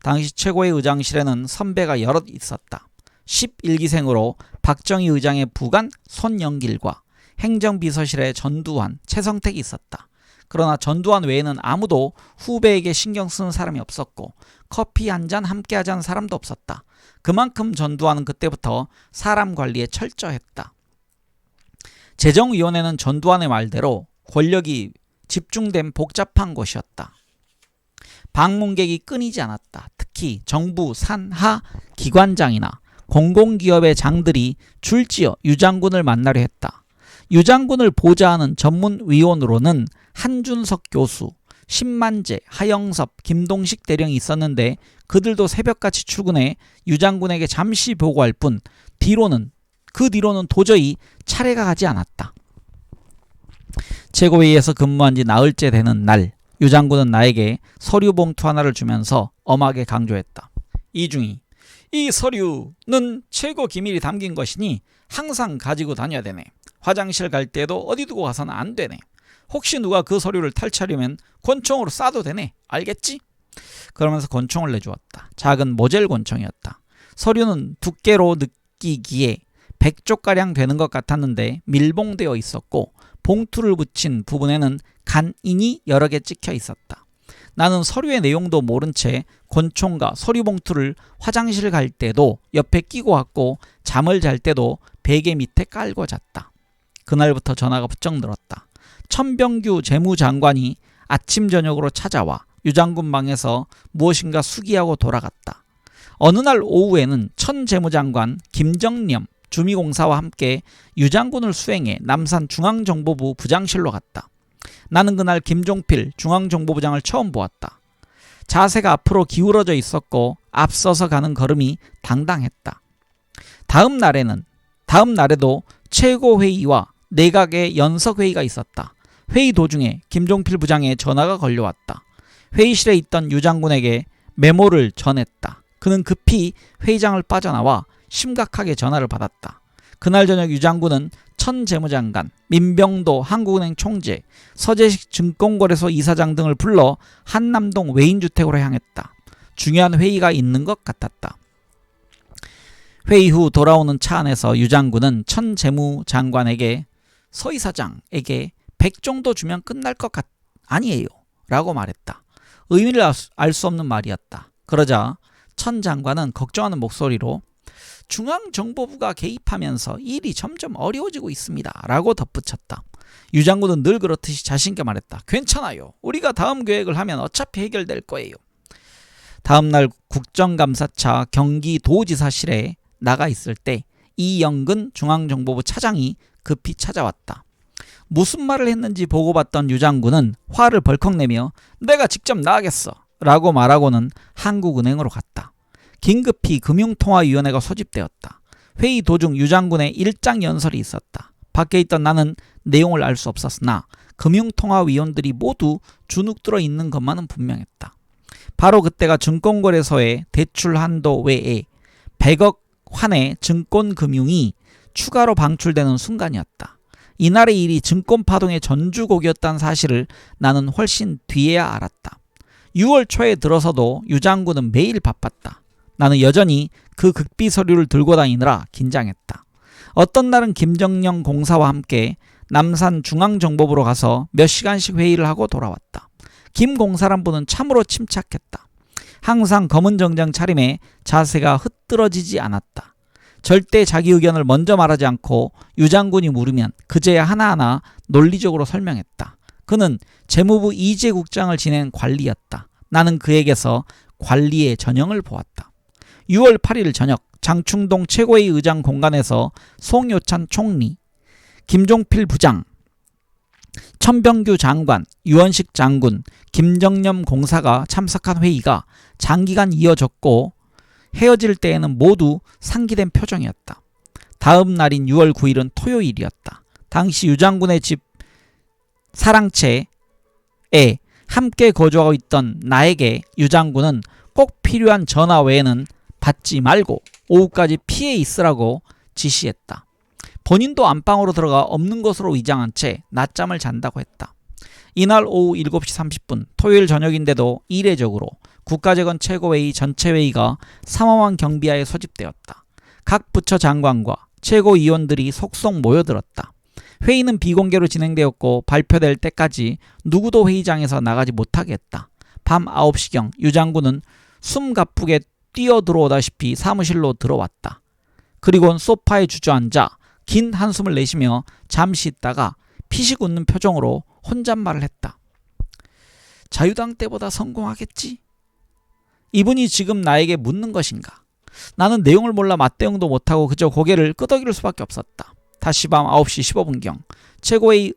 당시 최고의 의장실에는 선배가 여럿 있었다. 11기생으로 박정희 의장의 부관 손영길과 행정비서실에 전두환, 최성택이 있었다. 그러나 전두환 외에는 아무도 후배에게 신경 쓰는 사람이 없었고 커피 한 잔 함께 하자는 사람도 없었다. 그만큼 전두환은 그때부터 사람 관리에 철저했다. 재정위원회는 전두환의 말대로 권력이 집중된 복잡한 곳이었다. 방문객이 끊이지 않았다. 특히 정부 산하 기관장이나 공공기업의 장들이 줄지어 유 장군을 만나려 했다. 유 장군을 보좌하는 전문위원으로는 한준석 교수, 신만재, 하영섭, 김동식 대령이 있었는데 그들도 새벽같이 출근해 유 장군에게 잠시 보고할 뿐 그 뒤로는 도저히 차례가 가지 않았다. 최고회의에서 근무한 지 나흘째 되는 날, 유 장군은 나에게 서류 봉투 하나를 주면서 엄하게 강조했다. 이중이, 이 서류는 최고 기밀이 담긴 것이니 항상 가지고 다녀야 되네. 화장실 갈 때도 어디 두고 가서는 안 되네. 혹시 누가 그 서류를 탈취하려면 권총으로 쏴도 되네. 알겠지? 그러면서 권총을 내주었다. 작은 모젤 권총이었다. 서류는 두께로 느끼기에 100쪽가량 되는 것 같았는데 밀봉되어 있었고 봉투를 붙인 부분에는 간인이 여러 개 찍혀 있었다. 나는 서류의 내용도 모른 채 권총과 서류 봉투를 화장실 갈 때도 옆에 끼고 왔고 잠을 잘 때도 베개 밑에 깔고 잤다. 그날부터 전화가 부쩍 늘었다. 천병규 재무장관이 아침 저녁으로 찾아와 유 장군 방에서 무엇인가 수기하고 돌아갔다. 어느 날 오후에는 천 재무장관 김정념 주미공사와 함께 유 장군을 수행해 남산 중앙정보부 부장실로 갔다. 나는 그날 김종필 중앙정보부장을 처음 보았다. 자세가 앞으로 기울어져 있었고 앞서서 가는 걸음이 당당했다. 다음 날에도 최고회의와 내각의 연석회의가 있었다. 회의 도중에 김종필 부장의 전화가 걸려왔다. 회의실에 있던 유 장군에게 메모를 전했다. 그는 급히 회의장을 빠져나와 심각하게 전화를 받았다. 그날 저녁 유 장군은 천 재무장관, 민병도 한국은행 총재, 서재식 증권거래소 이사장 등을 불러 한남동 외인주택으로 향했다. 중요한 회의가 있는 것 같았다. 회의 후 돌아오는 차 안에서 유 장군은 천 재무장관에게 서 이사장에게 100 정도 주면 끝날 것 아니에요 라고 말했다. 의미를 알 수 없는 말이었다. 그러자 천 장관은 걱정하는 목소리로 중앙정보부가 개입하면서 일이 점점 어려워지고 있습니다 라고 덧붙였다. 유 장군은 늘 그렇듯이 자신있게 말했다. 괜찮아요. 우리가 다음 계획을 하면 어차피 해결될 거예요. 다음날 국정감사차 경기도지사실에 나가 있을 때 이영근 중앙정보부 차장이 급히 찾아왔다. 무슨 말을 했는지 보고받던 유 장군은 화를 벌컥 내며 내가 직접 나가겠어 라고 말하고는 한국은행으로 갔다. 긴급히 금융통화위원회가 소집되었다. 회의 도중 유 장군의 일장 연설이 있었다. 밖에 있던 나는 내용을 알 수 없었으나 금융통화위원들이 모두 주눅들어 있는 것만은 분명했다. 바로 그때가 증권거래소의 대출 한도 외에 100억 환의 증권금융이 추가로 방출되는 순간이었다. 이날의 일이 증권파동의 전주곡이었다는 사실을 나는 훨씬 뒤에야 알았다. 6월 초에 들어서도 유 장군은 매일 바빴다. 나는 여전히 그 극비 서류를 들고 다니느라 긴장했다. 어떤 날은 김정영 공사와 함께 남산 중앙정보부로 가서 몇 시간씩 회의를 하고 돌아왔다. 김 공사란 분은 참으로 침착했다. 항상 검은 정장 차림에 자세가 흐트러지지 않았다. 절대 자기 의견을 먼저 말하지 않고 유 장군이 물으면 그제야 하나하나 논리적으로 설명했다. 그는 재무부 이재국장을 지낸 관리였다. 나는 그에게서 관리의 전형을 보았다. 6월 8일 저녁 장충동 최고회의 의장 공간에서 송요찬 총리, 김종필 부장, 천병규 장관, 유원식 장군, 김정념 공사가 참석한 회의가 장기간 이어졌고 헤어질 때에는 모두 상기된 표정이었다. 다음 날인 6월 9일은 토요일이었다. 당시 유 장군의 집 사랑채에 함께 거주하고 있던 나에게 유 장군은 꼭 필요한 전화 외에는 받지 말고 오후까지 피해 있으라고 지시했다. 본인도 안방으로 들어가 없는 것으로 위장한 채 낮잠을 잔다고 했다. 이날 오후 7시 30분 토요일 저녁인데도 이례적으로 국가재건 최고회의 전체회의가 삼엄한 경비하에 소집되었다. 각 부처 장관과 최고위원들이 속속 모여들었다. 회의는 비공개로 진행되었고 발표될 때까지 누구도 회의장에서 나가지 못하게 했다. 밤 9시경 유 장군은 숨가쁘게 뛰어들어오다시피 사무실로 들어왔다. 그리고는 소파에 주저앉아 긴 한숨을 내쉬며 잠시 있다가 피식 웃는 표정으로 혼잣말을 했다. 자유당 때보다 성공하겠지? 이분이 지금 나에게 묻는 것인가? 나는 내용을 몰라 맞대응도 못하고 그저 고개를 끄덕일 수밖에 없었다. 다시 밤 9시 15분경 최고의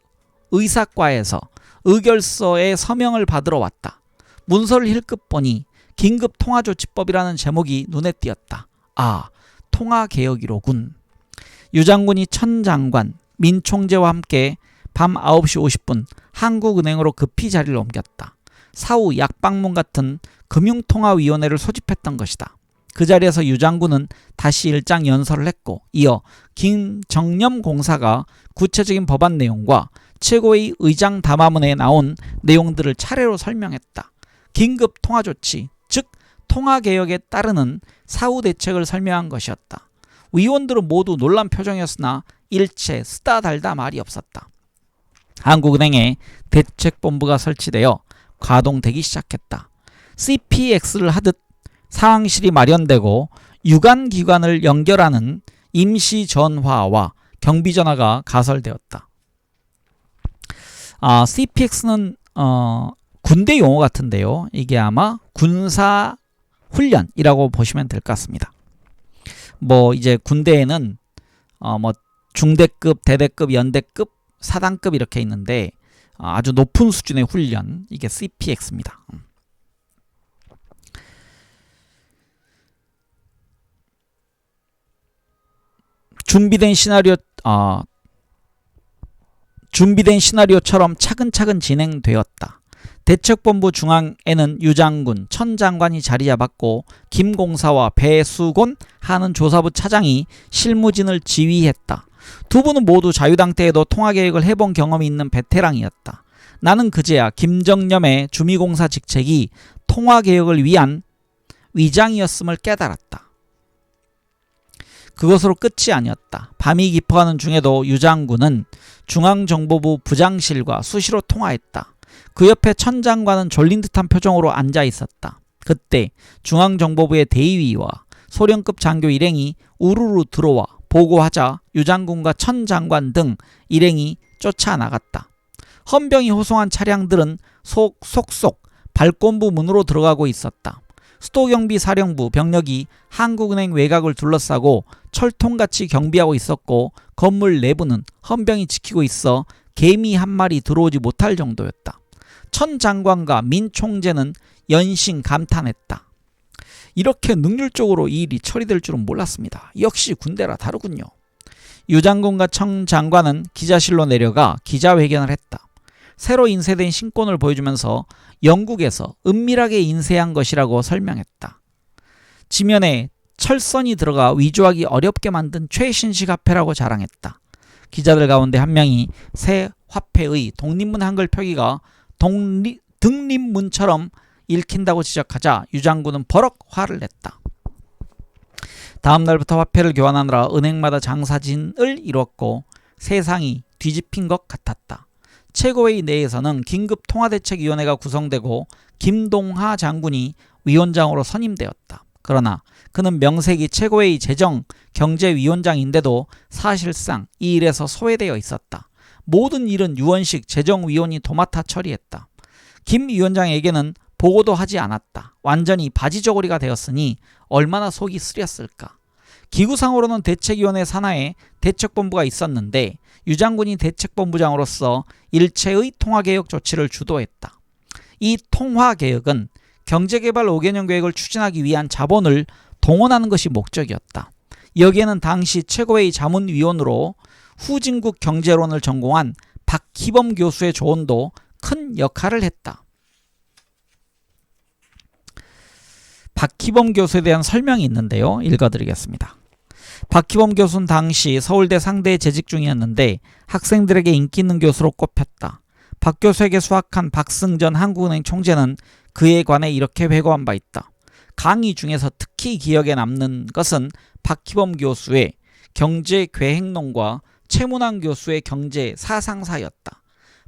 의사과에서 의결서에 서명을 받으러 왔다. 문서를 힐끗 보니 긴급통화조치법이라는 제목이 눈에 띄었다. 아, 통화개혁이로군. 유 장군이 천 장관, 민 총재와 함께 밤 9시 50분 한국은행으로 급히 자리를 옮겼다. 사후 약방문 같은 금융통화위원회를 소집했던 것이다. 그 자리에서 유 장군은 다시 일장 연설을 했고 이어 김정념 공사가 구체적인 법안 내용과 최고의 의장 담화문에 나온 내용들을 차례로 설명했다. 긴급 통화조치, 즉 통화개혁에 따르는 사후 대책을 설명한 것이었다. 위원들은 모두 놀란 표정이었으나 일체 쓰다 달다 말이 없었다. 한국은행에 대책본부가 설치되어 가동되기 시작했다. CPX를 하듯 상황실이 마련되고 유관기관을 연결하는 임시전화와 경비전화가 가설되었다. CPX는 군대 용어 같은데요. 이게 아마 군사훈련이라고 보시면 될 것 같습니다. 뭐 이제 군대에는 뭐 중대급, 대대급, 연대급, 사단급 이렇게 있는데 아주 높은 수준의 훈련, 이게 CPX입니다. 준비된 시나리오처럼 차근차근 진행되었다. 대책본부 중앙에는 유 장군, 천 장관이 자리 잡았고 김공사와 배수곤 하는 조사부 차장이 실무진을 지휘했다. 두 분은 모두 자유당 때에도 통화계획을 해본 경험이 있는 베테랑이었다. 나는 그제야 김정념의 주미공사 직책이 통화개혁을 위한 위장이었음을 깨달았다. 그것으로 끝이 아니었다. 밤이 깊어가는 중에도 유 장군은 중앙정보부 부장실과 수시로 통화했다. 그 옆에 천 장관은 졸린 듯한 표정으로 앉아 있었다. 그때 중앙정보부의 대위와 소령급 장교 일행이 우르르 들어와 보고하자 유 장군과 천 장관 등 일행이 쫓아나갔다. 헌병이 호송한 차량들은 속속 발권부 문으로 들어가고 있었다. 수도경비사령부 병력이 한국은행 외곽을 둘러싸고 철통같이 경비하고 있었고 건물 내부는 헌병이 지키고 있어 개미 한 마리 들어오지 못할 정도였다. 천 장관과 민 총재는 연신 감탄했다. 이렇게 능률적으로 이 일이 처리될 줄은 몰랐습니다. 역시 군대라 다르군요. 유 장군과 천 장관은 기자실로 내려가 기자회견을 했다. 새로 인쇄된 신권을 보여주면서 영국에서 은밀하게 인쇄한 것이라고 설명했다. 지면에 철선이 들어가 위조하기 어렵게 만든 최신식 화폐라고 자랑했다. 기자들 가운데 한 명이 새 화폐의 독립문 한글 표기가 등립문처럼 읽힌다고 지적하자 유 장군은 버럭 화를 냈다. 다음 날부터 화폐를 교환하느라 은행마다 장사진을 이뤘고 세상이 뒤집힌 것 같았다. 최고회의 내에서는 긴급통화대책위원회가 구성되고 김동하 장군이 위원장으로 선임되었다. 그러나 그는 명색이 최고회의 재정경제위원장인데도 사실상 이 일에서 소외되어 있었다. 모든 일은 유원식 재정위원이 도맡아 처리했다. 김 위원장에게는 보고도 하지 않았다. 완전히 바지저고리가 되었으니 얼마나 속이 쓰렸을까. 기구상으로는 대책위원회 산하에 대책본부가 있었는데 유 장군이 대책본부장으로서 일체의 통화개혁 조치를 주도했다. 이 통화개혁은 경제개발 5개년 계획을 추진하기 위한 자본을 동원하는 것이 목적이었다. 여기에는 당시 최고회의 자문위원으로 후진국 경제론을 전공한 박희범 교수의 조언도 큰 역할을 했다. 박희범 교수에 대한 설명이 있는데요. 읽어드리겠습니다. 박희범 교수는 당시 서울대 상대에 재직 중이었는데 학생들에게 인기 있는 교수로 꼽혔다. 박 교수에게 수학한 박승전 한국은행 총재는 그에 관해 이렇게 회고한 바 있다. 강의 중에서 특히 기억에 남는 것은 박희범 교수의 경제계획론과 최문환 교수의 경제 사상사였다.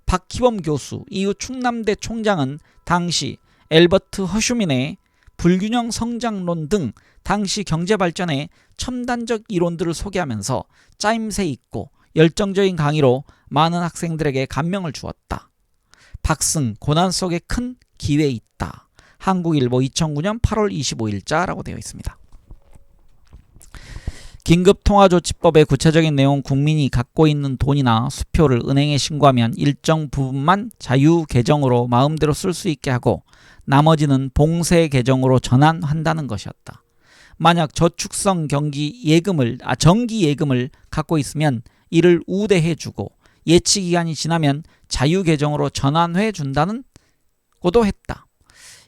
박희범 교수 이후 충남대 총장은 당시 엘버트 허슈민의 불균형 성장론 등 당시 경제발전의 첨단적 이론들을 소개하면서 짜임새 있고 열정적인 강의로 많은 학생들에게 감명을 주었다. 박승 고난 속의 큰 기회 있다. 한국일보 2009년 8월 25일자라고 되어 있습니다. 긴급통화조치법의 구체적인 내용 국민이 갖고 있는 돈이나 수표를 은행에 신고하면 일정 부분만 자유계정으로 마음대로 쓸 수 있게 하고 나머지는 봉쇄계정으로 전환한다는 것이었다. 만약 저축성 정기예금을 갖고 있으면 이를 우대해주고 예치기간이 지나면 자유계정으로 전환해 준다는 고도 했다.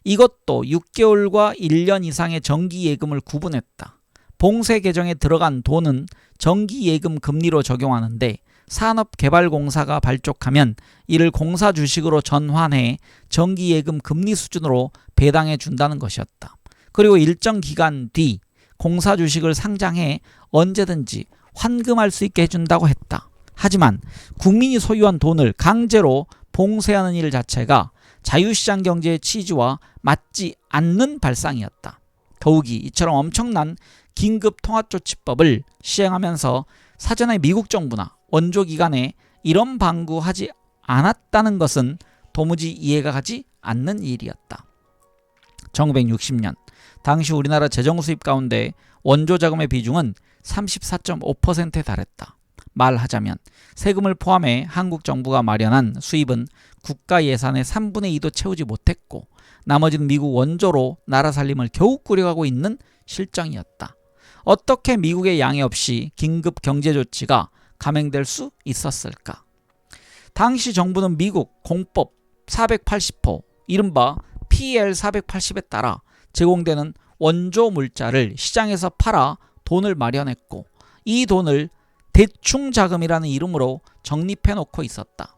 이것도 6개월과 1년 이상의 정기예금을 구분했다. 봉쇄계정에 들어간 돈은 정기예금 금리로 적용하는데 산업개발공사가 발족하면 이를 공사 주식으로 전환해 정기예금 금리 수준으로 배당해 준다는 것이었다. 그리고 일정 기간 뒤 공사 주식을 상장해 언제든지 환금할 수 있게 해준다고 했다. 하지만 국민이 소유한 돈을 강제로 봉쇄하는 일 자체가 자유시장 경제의 취지와 맞지 않는 발상이었다. 더욱이 이처럼 엄청난 긴급통화조치법을 시행하면서 사전에 미국 정부나 원조기관에 이런 방구하지 않았다는 것은 도무지 이해가 가지 않는 일이었다. 1960년 당시 우리나라 재정 수입 가운데 원조 자금의 비중은 34.5%에 달했다. 말하자면 세금을 포함해 한국 정부가 마련한 수입은 국가 예산의 3분의 2도 채우지 못했고 나머지는 미국 원조로 나라 살림을 겨우 꾸려가고 있는 실정이었다. 어떻게 미국의 양해 없이 긴급 경제조치가 감행될 수 있었을까? 당시 정부는 미국 공법 480호 이른바 PL 480에 따라 제공되는 원조 물자를 시장에서 팔아 돈을 마련했고 이 돈을 대충자금이라는 이름으로 적립해 놓고 있었다.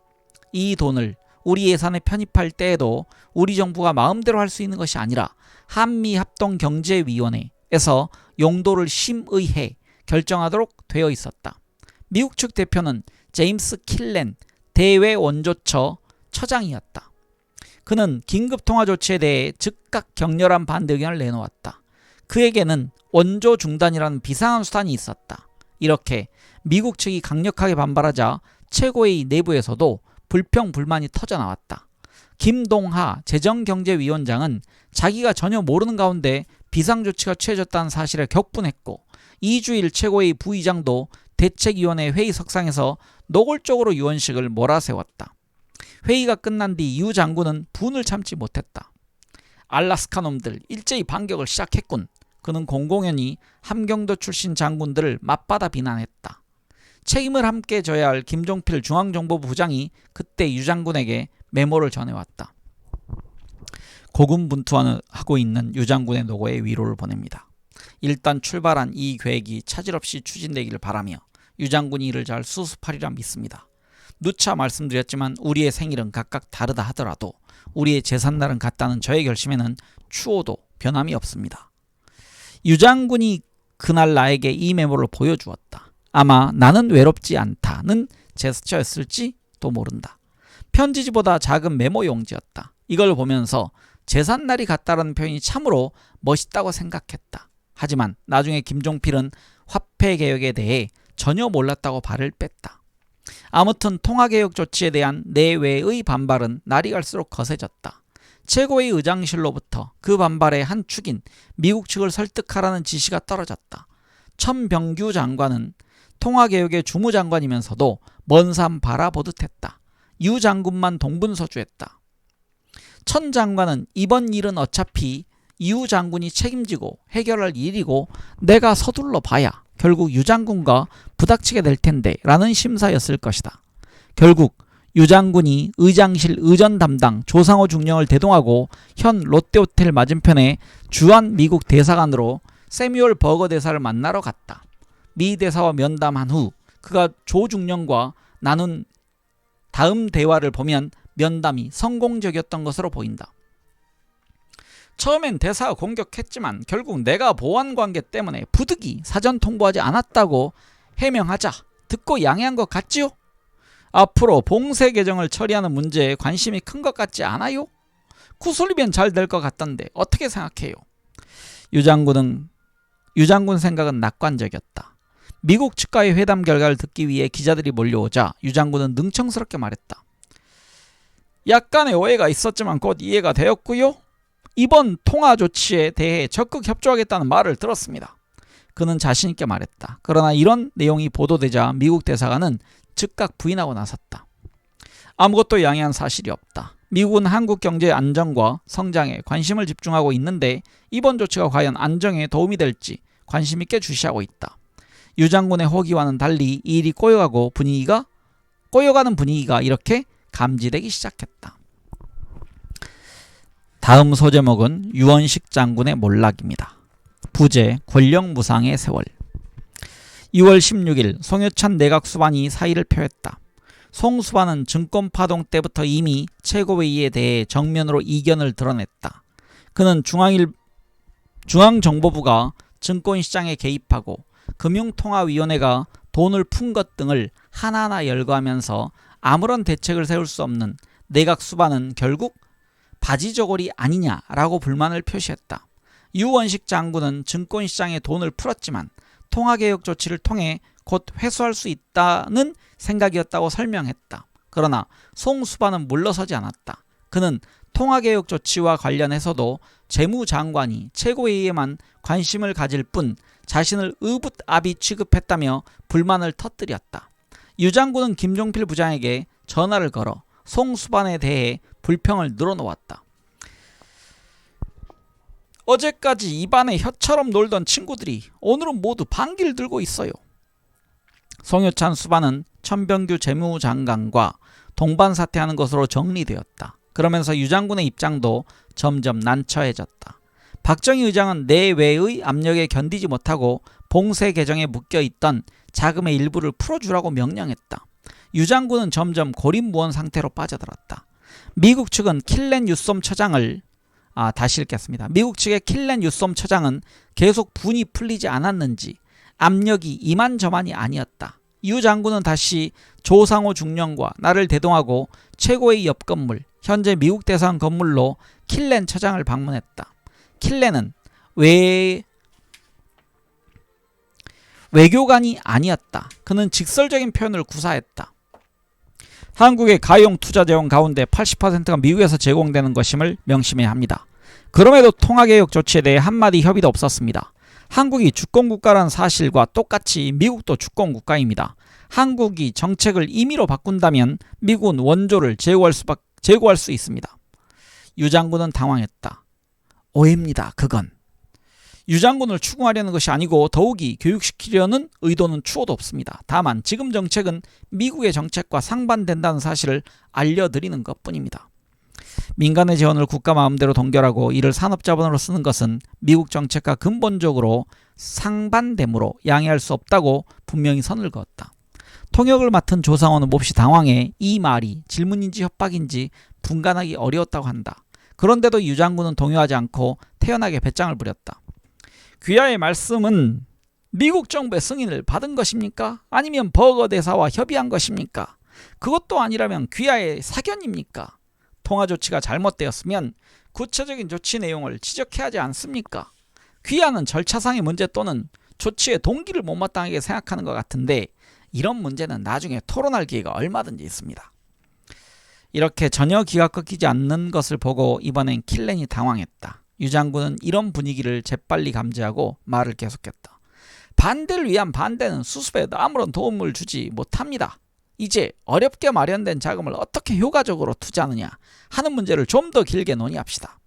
이 돈을 우리 예산에 편입할 때에도 우리 정부가 마음대로 할 수 있는 것이 아니라 한미합동경제위원회에서 용도를 심의해 결정하도록 되어 있었다. 미국 측 대표는 제임스 킬렌 대외원조처 처장이었다. 그는 긴급통화조치에 대해 즉각 격렬한 반대 의견을 내놓았다. 그에게는 원조 중단이라는 비상한 수단이 있었다. 이렇게 미국 측이 강력하게 반발하자 최고회의 내부에서도 불평불만이 터져나왔다. 김동하 재정경제위원장은 자기가 전혀 모르는 가운데 비상조치가 취해졌다는 사실에 격분했고 이주일 최고회의 부의장도 대책위원회 회의석상에서 노골적으로 유언식을 몰아세웠다. 회의가 끝난 뒤 유 장군은 분을 참지 못했다. 알라스카 놈들 일제히 반격을 시작했군. 그는 공공연히 함경도 출신 장군들을 맞받아 비난했다. 책임을 함께 져야 할 김종필 중앙정보부 부장이 그때 유 장군에게 메모를 전해왔다. 고군분투하고 있는 유 장군의 노고에 위로를 보냅니다. 일단 출발한 이 계획이 차질 없이 추진되기를 바라며 유 장군이 이를 잘 수습하리라 믿습니다. 누차 말씀드렸지만 우리의 생일은 각각 다르다 하더라도 우리의 제삿날은 같다는 저의 결심에는 추호도 변함이 없습니다. 유 장군이 그날 나에게 이 메모를 보여주었다. 아마 나는 외롭지 않다는 제스처였을지도 모른다. 편지지보다 작은 메모 용지였다. 이걸 보면서 제삿날이 같다라는 표현이 참으로 멋있다고 생각했다. 하지만 나중에 김종필은 화폐 개혁에 대해 전혀 몰랐다고 발을 뺐다. 아무튼 통화개혁 조치에 대한 내외의 반발은 날이 갈수록 거세졌다. 최고의 의장실로부터 그 반발의 한 축인 미국 측을 설득하라는 지시가 떨어졌다. 천병규 장관은 통화개혁의 주무장관이면서도 먼 산 바라보듯 했다. 유 장군만 동분서주했다. 천 장관은 이번 일은 어차피 유 장군이 책임지고 해결할 일이고 내가 서둘러 봐야 결국 유 장군과 부닥치게 될 텐데 라는 심사였을 것이다. 결국 유 장군이 의장실 의전 담당 조상호 중령을 대동하고 현 롯데호텔 맞은편에 주한 미국 대사관으로 세뮤얼 버거 대사를 만나러 갔다. 미 대사와 면담한 후 그가 조 중령과 나눈 다음 대화를 보면 면담이 성공적이었던 것으로 보인다. 처음엔 대사가 공격했지만 결국 내가 보안관계 때문에 부득이 사전 통보하지 않았다고 해명하자 듣고 양해한 것 같지요? 앞으로 봉쇄 개정을 처리하는 문제에 관심이 큰 것 같지 않아요? 구슬리면 잘 될 것 같던데 어떻게 생각해요? 유 장군 생각은 낙관적이었다. 미국 측과의 회담 결과를 듣기 위해 기자들이 몰려오자 유 장군은 능청스럽게 말했다. 약간의 오해가 있었지만 곧 이해가 되었고요. 이번 통화 조치에 대해 적극 협조하겠다는 말을 들었습니다. 그는 자신있게 말했다. 그러나 이런 내용이 보도되자 미국 대사관은 즉각 부인하고 나섰다. 아무것도 양해한 사실이 없다. 미국은 한국 경제의 안정과 성장에 관심을 집중하고 있는데 이번 조치가 과연 안정에 도움이 될지 관심 있게 주시하고 있다. 유 장군의 호기와는 달리 이 일이 꼬여가는 분위기가 이렇게 감지되기 시작했다. 다음 소제목은 유원식 장군의 몰락입니다. 부제 권력무상의 세월. 2월 16일 송유찬 내각 수반이 사의를 표했다. 송 수반은 증권파동 때부터 이미 최고회의에 대해 정면으로 이견을 드러냈다. 그는 중앙정보부가 증권시장에 개입하고 금융통화위원회가 돈을 푼 것 등을 하나하나 열거하면서 아무런 대책을 세울 수 없는 내각 수반은 결국 바지저고리 아니냐라고 불만을 표시했다. 유원식 장군은 증권시장에 돈을 풀었지만 통화개혁 조치를 통해 곧 회수할 수 있다는 생각이었다고 설명했다. 그러나 송 수반은 물러서지 않았다. 그는 통화개혁 조치와 관련해서도 재무장관이 최고회의에만 관심을 가질 뿐 자신을 의붓아비 취급했다며 불만을 터뜨렸다. 유 장군은 김종필 부장에게 전화를 걸어 송 수반에 대해 불평을 늘어놓았다. 어제까지 입안에 혀처럼 놀던 친구들이 오늘은 모두 반기를 들고 있어요. 송유찬 수반은 천병규 재무장관과 동반사퇴하는 것으로 정리되었다. 그러면서 유 장군의 입장도 점점 난처해졌다. 박정희 의장은 내외의 압력에 견디지 못하고 봉쇄 개정에 묶여있던 자금의 일부를 풀어주라고 명령했다. 유 장군은 점점 고립무원 상태로 빠져들었다. 미국 측은 킬렌 유솜 처장을 다시 읽겠습니다. 미국 측의 킬렌 유솜 처장은 계속 분이 풀리지 않았는지 압력이 이만저만이 아니었다. 유 장군은 다시 조상호 중령과 나를 대동하고 최고의 옆 건물, 현재 미국 대사관 건물로 킬렌 처장을 방문했다. 킬렌은 외교관이 아니었다. 그는 직설적인 표현을 구사했다. 한국의 가용 투자 재원 가운데 80%가 미국에서 제공되는 것임을 명심해야 합니다. 그럼에도 통화개혁 조치에 대해 한마디 협의도 없었습니다. 한국이 주권국가라는 사실과 똑같이 미국도 주권국가입니다. 한국이 정책을 임의로 바꾼다면 미국은 원조를 제고할 수 있습니다. 유 장군은 당황했다. 오해입니다. 그건. 유 장군을 추궁하려는 것이 아니고 더욱이 교육시키려는 의도는 추호도 없습니다. 다만 지금 정책은 미국의 정책과 상반된다는 사실을 알려드리는 것뿐입니다. 민간의 재원을 국가 마음대로 동결하고 이를 산업자본으로 쓰는 것은 미국 정책과 근본적으로 상반되므로 양해할 수 없다고 분명히 선을 그었다. 통역을 맡은 조상호는 몹시 당황해 이 말이 질문인지 협박인지 분간하기 어려웠다고 한다. 그런데도 유 장군은 동요하지 않고 태연하게 배짱을 부렸다. 귀하의 말씀은 미국 정부의 승인을 받은 것입니까? 아니면 버거 대사와 협의한 것입니까? 그것도 아니라면 귀하의 사견입니까? 통화 조치가 잘못되었으면 구체적인 조치 내용을 지적해야 하지 않습니까? 귀하는 절차상의 문제 또는 조치의 동기를 못마땅하게 생각하는 것 같은데 이런 문제는 나중에 토론할 기회가 얼마든지 있습니다. 이렇게 전혀 기가 꺾이지 않는 것을 보고 이번엔 킬렌이 당황했다. 유 장군은 이런 분위기를 재빨리 감지하고 말을 계속했다. 반대를 위한 반대는 수습에 아무런 도움을 주지 못합니다. 이제 어렵게 마련된 자금을 어떻게 효과적으로 투자하느냐 하는 문제를 좀 더 길게 논의합시다.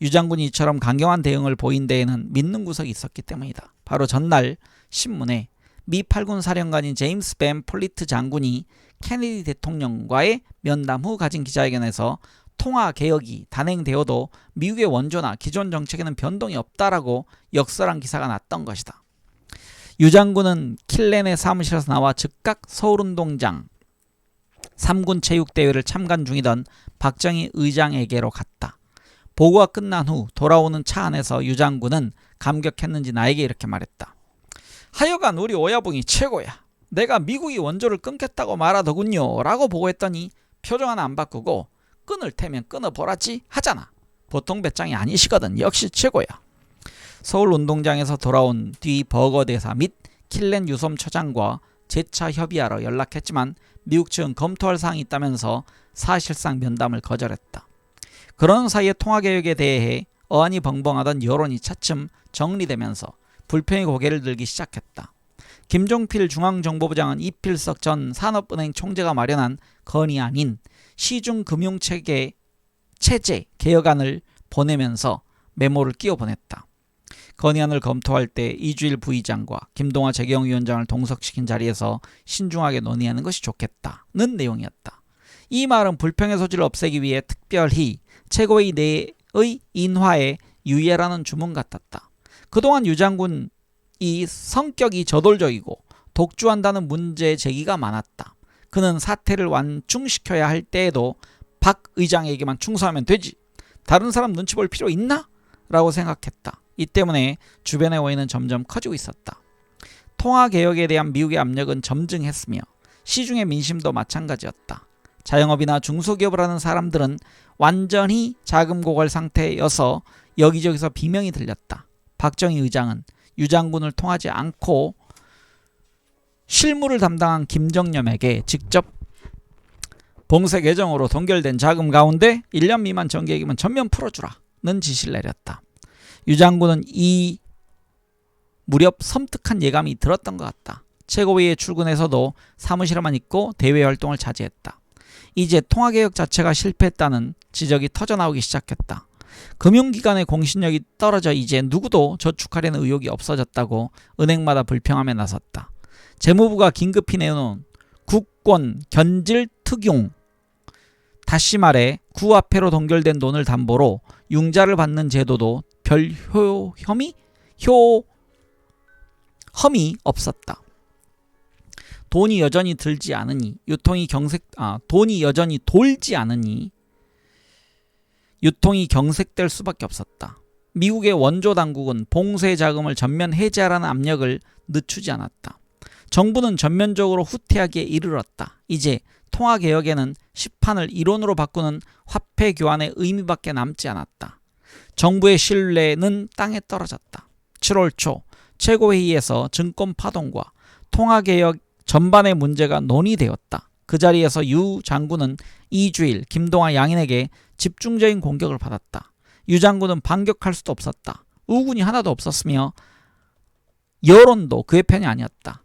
유 장군이 이처럼 강경한 대응을 보인 데에는 믿는 구석이 있었기 때문이다. 바로 전날 신문에 미 8군 사령관인 제임스 벤 폴리트 장군이 케네디 대통령과의 면담 후 가진 기자회견에서 통화개혁이 단행되어도 미국의 원조나 기존 정책에는 변동이 없다라고 역설한 기사가 났던 것이다. 유 장군은 킬렌의 사무실에서 나와 즉각 서울운동장 3군 체육대회를 참관 중이던 박정희 의장에게로 갔다. 보고가 끝난 후 돌아오는 차 안에서 유 장군은 감격했는지 나에게 이렇게 말했다. 하여간 우리 오야붕이 최고야. 내가 미국이 원조를 끊겠다고 말하더군요 라고 보고했더니 표정 하나 안 바꾸고 끊을 테면 끊어보라지 하잖아. 보통 배짱이 아니시거든. 역시 최고야. 서울운동장에서 돌아온 뒤 버거 대사 및 킬렌 유솜 처장과 재차 협의하러 연락했지만 미국 측은 검토할 사항이 있다면서 사실상 면담을 거절했다. 그런 사이에 통화개혁에 대해 어안이 벙벙하던 여론이 차츰 정리되면서 불평의 고개를 들기 시작했다. 김종필 중앙정보부장은 이필석 전 산업은행 총재가 마련한 건의안인 시중금융체제 개혁안을 보내면서 메모를 끼워 보냈다. 건의안을 검토할 때 이주일 부의장과 김동완 재경위원장을 동석시킨 자리에서 신중하게 논의하는 것이 좋겠다는 내용이었다. 이 말은 불평의 소지를 없애기 위해 특별히 최고위 내의 인화에 유예라는 주문 같았다. 그동안 유 장군이 성격이 저돌적이고 독주한다는 문제 제기가 많았다. 그는 사태를 완충시켜야 할 때에도 박 의장에게만 충성하면 되지, 다른 사람 눈치 볼 필요 있나? 라고 생각했다. 이 때문에 주변의 오해는 점점 커지고 있었다. 통화개혁에 대한 미국의 압력은 점증했으며 시중의 민심도 마찬가지였다. 자영업이나 중소기업을 하는 사람들은 완전히 자금 고갈 상태여서 여기저기서 비명이 들렸다. 박정희 의장은 유 장군을 통하지 않고 실무를 담당한 김정념에게 직접 봉쇄 개정으로 동결된 자금 가운데 1년 미만 정기예금은 전면 풀어주라는 지시를 내렸다. 유 장군은 이 무렵 섬뜩한 예감이 들었던 것 같다. 최고위에 출근해서도 사무실에만 있고 대외 활동을 자제했다. 이제 통화개혁 자체가 실패했다는 지적이 터져나오기 시작했다. 금융기관의 공신력이 떨어져 이제 누구도 저축하려는 의욕이 없어졌다고 은행마다 불평하며 나섰다. 재무부가 긴급히 내놓은 국권 견질 특용, 다시 말해 구화폐로 동결된 돈을 담보로 융자를 받는 제도도 별 험이 없었다. 돈이 여전히 돌지 않으니 유통이 경색될 수밖에 없었다. 미국의 원조 당국은 봉쇄 자금을 전면 해제하라는 압력을 늦추지 않았다. 정부는 전면적으로 후퇴하기에 이르렀다. 이제 통화개혁에는 시판을 이론으로 바꾸는 화폐 교환의 의미밖에 남지 않았다. 정부의 신뢰는 땅에 떨어졌다. 7월 초 최고회의에서 증권 파동과 통화개혁 전반의 문제가 논의되었다. 그 자리에서 유 장군은 이주일, 김동완 양인에게 집중적인 공격을 받았다. 유 장군은 반격할 수도 없었다. 우군이 하나도 없었으며 여론도 그의 편이 아니었다.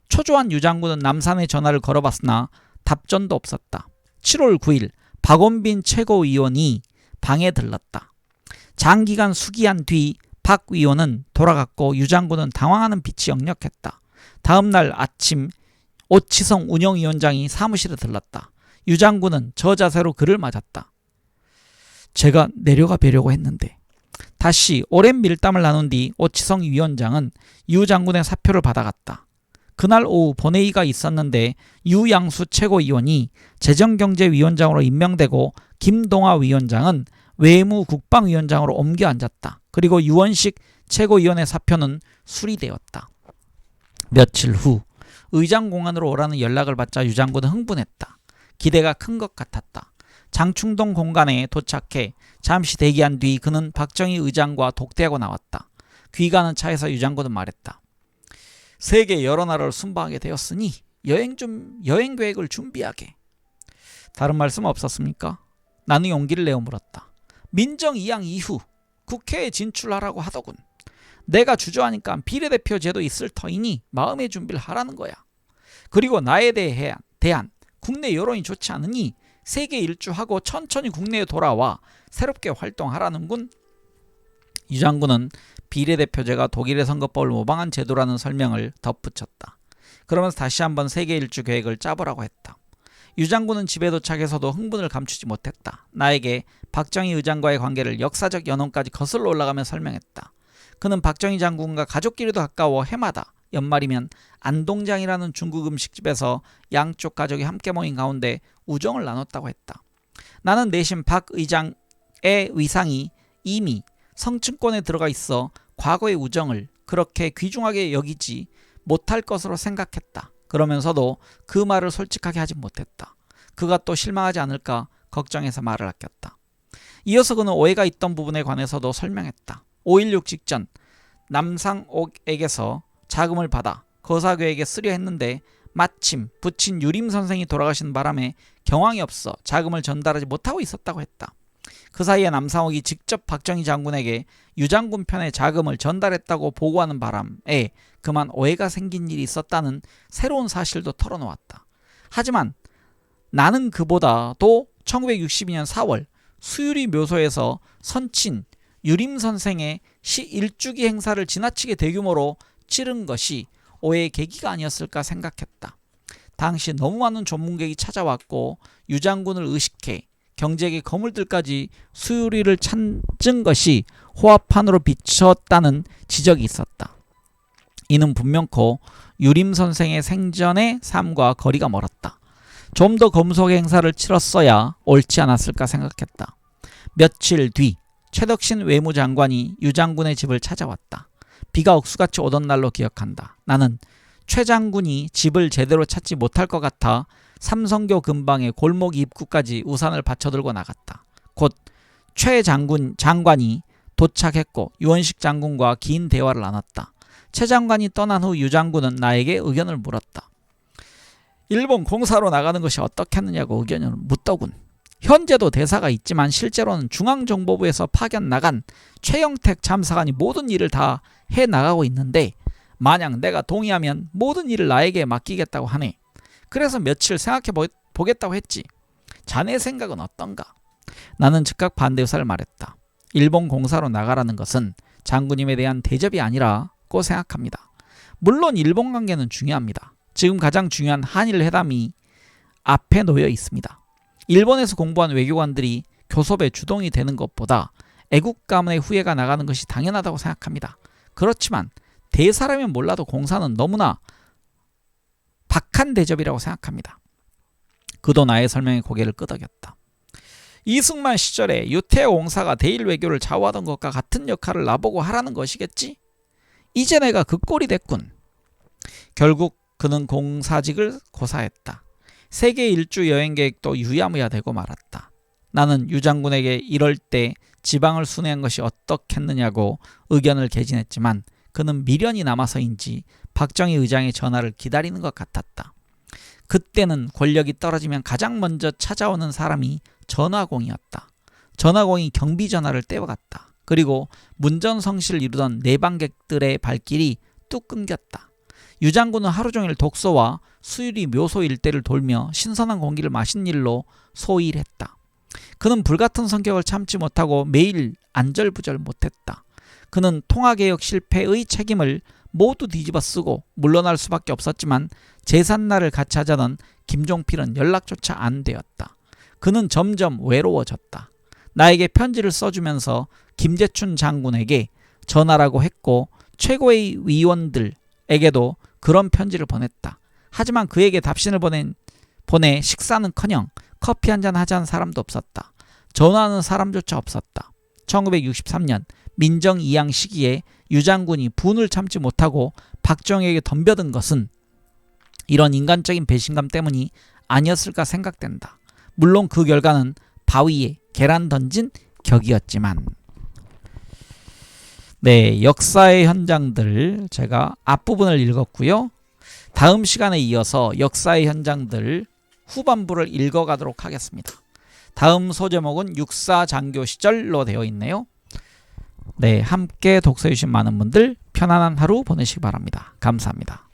초조한 유 장군은 남산에 전화를 걸어봤으나 답전도 없었다. 7월 9일 박원빈 최고위원이 방에 들렀다. 장기간 수기한 뒤 박 위원은 돌아갔고 유 장군은 당황하는 빛이 역력했다. 다음날 아침 오치성 운영위원장이 사무실에 들렀다. 유 장군은 저 자세로 그를 맞았다. 제가 내려가 뵈려고 했는데. 다시 오랜 밀담을 나눈 뒤 오치성 위원장은 유 장군의 사표를 받아갔다. 그날 오후 본회의가 있었는데 유양수 최고위원이 재정경제위원장으로 임명되고 김동하 위원장은 외무국방위원장으로 옮겨 앉았다. 그리고 유원식 최고위원의 사표는 수리되었다. 며칠 후 의장공안으로 오라는 연락을 받자 유 장군은 흥분했다. 기대가 큰 것 같았다. 장충동 공간에 도착해 잠시 대기한 뒤 그는 박정희 의장과 독대하고 나왔다. 귀가하는 차에서 유 장군은 말했다. 세계 여러 나라를 순방하게 되었으니 여행 계획을 준비하게. 다른 말씀 없었습니까? 나는 용기를 내어 물었다. 민정이양 이후 국회에 진출하라고 하더군. 내가 주저하니까 비례대표 제도 있을 터이니 마음의 준비를 하라는 거야. 그리고 나에 대한 국내 여론이 좋지 않으니 세계 일주하고 천천히 국내에 돌아와 새롭게 활동하라는군. 유 장군은 비례대표제가 독일의 선거법을 모방한 제도라는 설명을 덧붙였다. 그러면서 다시 한번 세계 일주 계획을 짜보라고 했다. 유 장군은 집에 도착해서도 흥분을 감추지 못했다. 나에게 박정희 의장과의 관계를 역사적 연원까지 거슬러 올라가며 설명했다. 그는 박정희 장군과 가족끼리도 가까워 해마다 연말이면 안동장이라는 중국 음식집에서 양쪽 가족이 함께 모인 가운데 우정을 나눴다고 했다. 나는 내심 박 의장의 위상이 이미 성층권에 들어가 있어 과거의 우정을 그렇게 귀중하게 여기지 못할 것으로 생각했다. 그러면서도 그 말을 솔직하게 하진 못했다. 그가 또 실망하지 않을까 걱정해서 말을 아꼈다. 이어서 그는 오해가 있던 부분에 관해서도 설명했다. 5.16 직전 남상옥에게서 자금을 받아 거사교에게 쓰려 했는데 마침 부친 유림 선생이 돌아가신 바람에 경황이 없어 자금을 전달하지 못하고 있었다고 했다. 그 사이에 남상옥이 직접 박정희 장군에게 유 장군 편에 자금을 전달했다고 보고하는 바람에 그만 오해가 생긴 일이 있었다는 새로운 사실도 털어놓았다. 하지만 나는 그보다도 1962년 4월 수유리 묘소에서 선친 유림 선생의 시 1주기 행사를 지나치게 대규모로 치른 것이 오해의 계기가 아니었을까 생각했다. 당시 너무 많은 전문객이 찾아왔고 유 장군을 의식해 경제계 거물들까지 수유리를 찾은 것이 호화판으로 비쳤다는 지적이 있었다. 이는 분명코 유림 선생의 생전의 삶과 거리가 멀었다. 좀 더 검소하게 행사를 치렀어야 옳지 않았을까 생각했다. 며칠 뒤 최덕신 외무장관이 유 장군의 집을 찾아왔다. 비가 억수같이 오던 날로 기억한다. 나는 최 장군이 집을 제대로 찾지 못할 것 같아 삼성교 근방의 골목 입구까지 우산을 받쳐들고 나갔다. 곧 최 장관이 도착했고 유원식 장군과 긴 대화를 나눴다. 최 장관이 떠난 후 유 장군은 나에게 의견을 물었다. 일본 공사로 나가는 것이 어떻겠느냐고 의견을 묻더군. 현재도 대사가 있지만 실제로는 중앙정보부에서 파견 나간 최영택 참사관이 모든 일을 다 해나가고 있는데 만약 내가 동의하면 모든 일을 나에게 맡기겠다고 하네. 그래서 며칠 생각해 보겠다고 했지. 자네 생각은 어떤가? 나는 즉각 반대 의사를 말했다. 일본 공사로 나가라는 것은 장군님에 대한 대접이 아니라고 생각합니다. 물론 일본 관계는 중요합니다. 지금 가장 중요한 한일 회담이 앞에 놓여 있습니다. 일본에서 공부한 외교관들이 교섭에 주동이 되는 것보다 애국 가문의 후예가 나가는 것이 당연하다고 생각합니다. 그렇지만 대사라면 몰라도 공사는 너무나 박한 대접이라고 생각합니다. 그도 나의 설명에 고개를 끄덕였다. 이승만 시절에 유태호 공사가 대일 외교를 좌우하던 것과 같은 역할을 나보고 하라는 것이겠지? 이제 내가 그 꼴이 됐군. 결국 그는 공사직을 고사했다. 세계 일주 여행 계획도 유야무야 되고 말았다. 나는 유 장군에게 이럴 때 지방을 순회한 것이 어떻겠느냐고 의견을 개진했지만 그는 미련이 남아서인지 박정희 의장의 전화를 기다리는 것 같았다. 그때는 권력이 떨어지면 가장 먼저 찾아오는 사람이 전화공이었다. 전화공이 경비 전화를 떼어갔다. 그리고 문전성시를 이루던 내방객들의 발길이 뚝 끊겼다. 유 장군은 하루 종일 독서와 수유리 묘소 일대를 돌며 신선한 공기를 마신 일로 소일했다. 그는 불같은 성격을 참지 못하고 매일 안절부절 못했다. 그는 통화개혁 실패의 책임을 모두 뒤집어 쓰고 물러날 수밖에 없었지만 제삿날을 같이 하자던 김종필은 연락조차 안 되었다. 그는 점점 외로워졌다. 나에게 편지를 써주면서 김재춘 장군에게 전하라고 했고 최고의 위원들에게도 그런 편지를 보냈다. 하지만 그에게 답신을 보내 식사는커녕 커피 한잔 하자는 사람도 없었다. 전화하는 사람조차 없었다. 1963년 민정이양 시기에 유 장군이 분을 참지 못하고 박정희에게 덤벼든 것은 이런 인간적인 배신감 때문이 아니었을까 생각된다. 물론 그 결과는 바위에 계란 던진 격이었지만. 네, 역사의 현장들 제가 앞부분을 읽었고요. 다음 시간에 이어서 역사의 현장들 후반부를 읽어가도록 하겠습니다. 다음 소제목은 육사 장교 시절로 되어 있네요. 네, 함께 독서해주신 많은 분들 편안한 하루 보내시기 바랍니다. 감사합니다.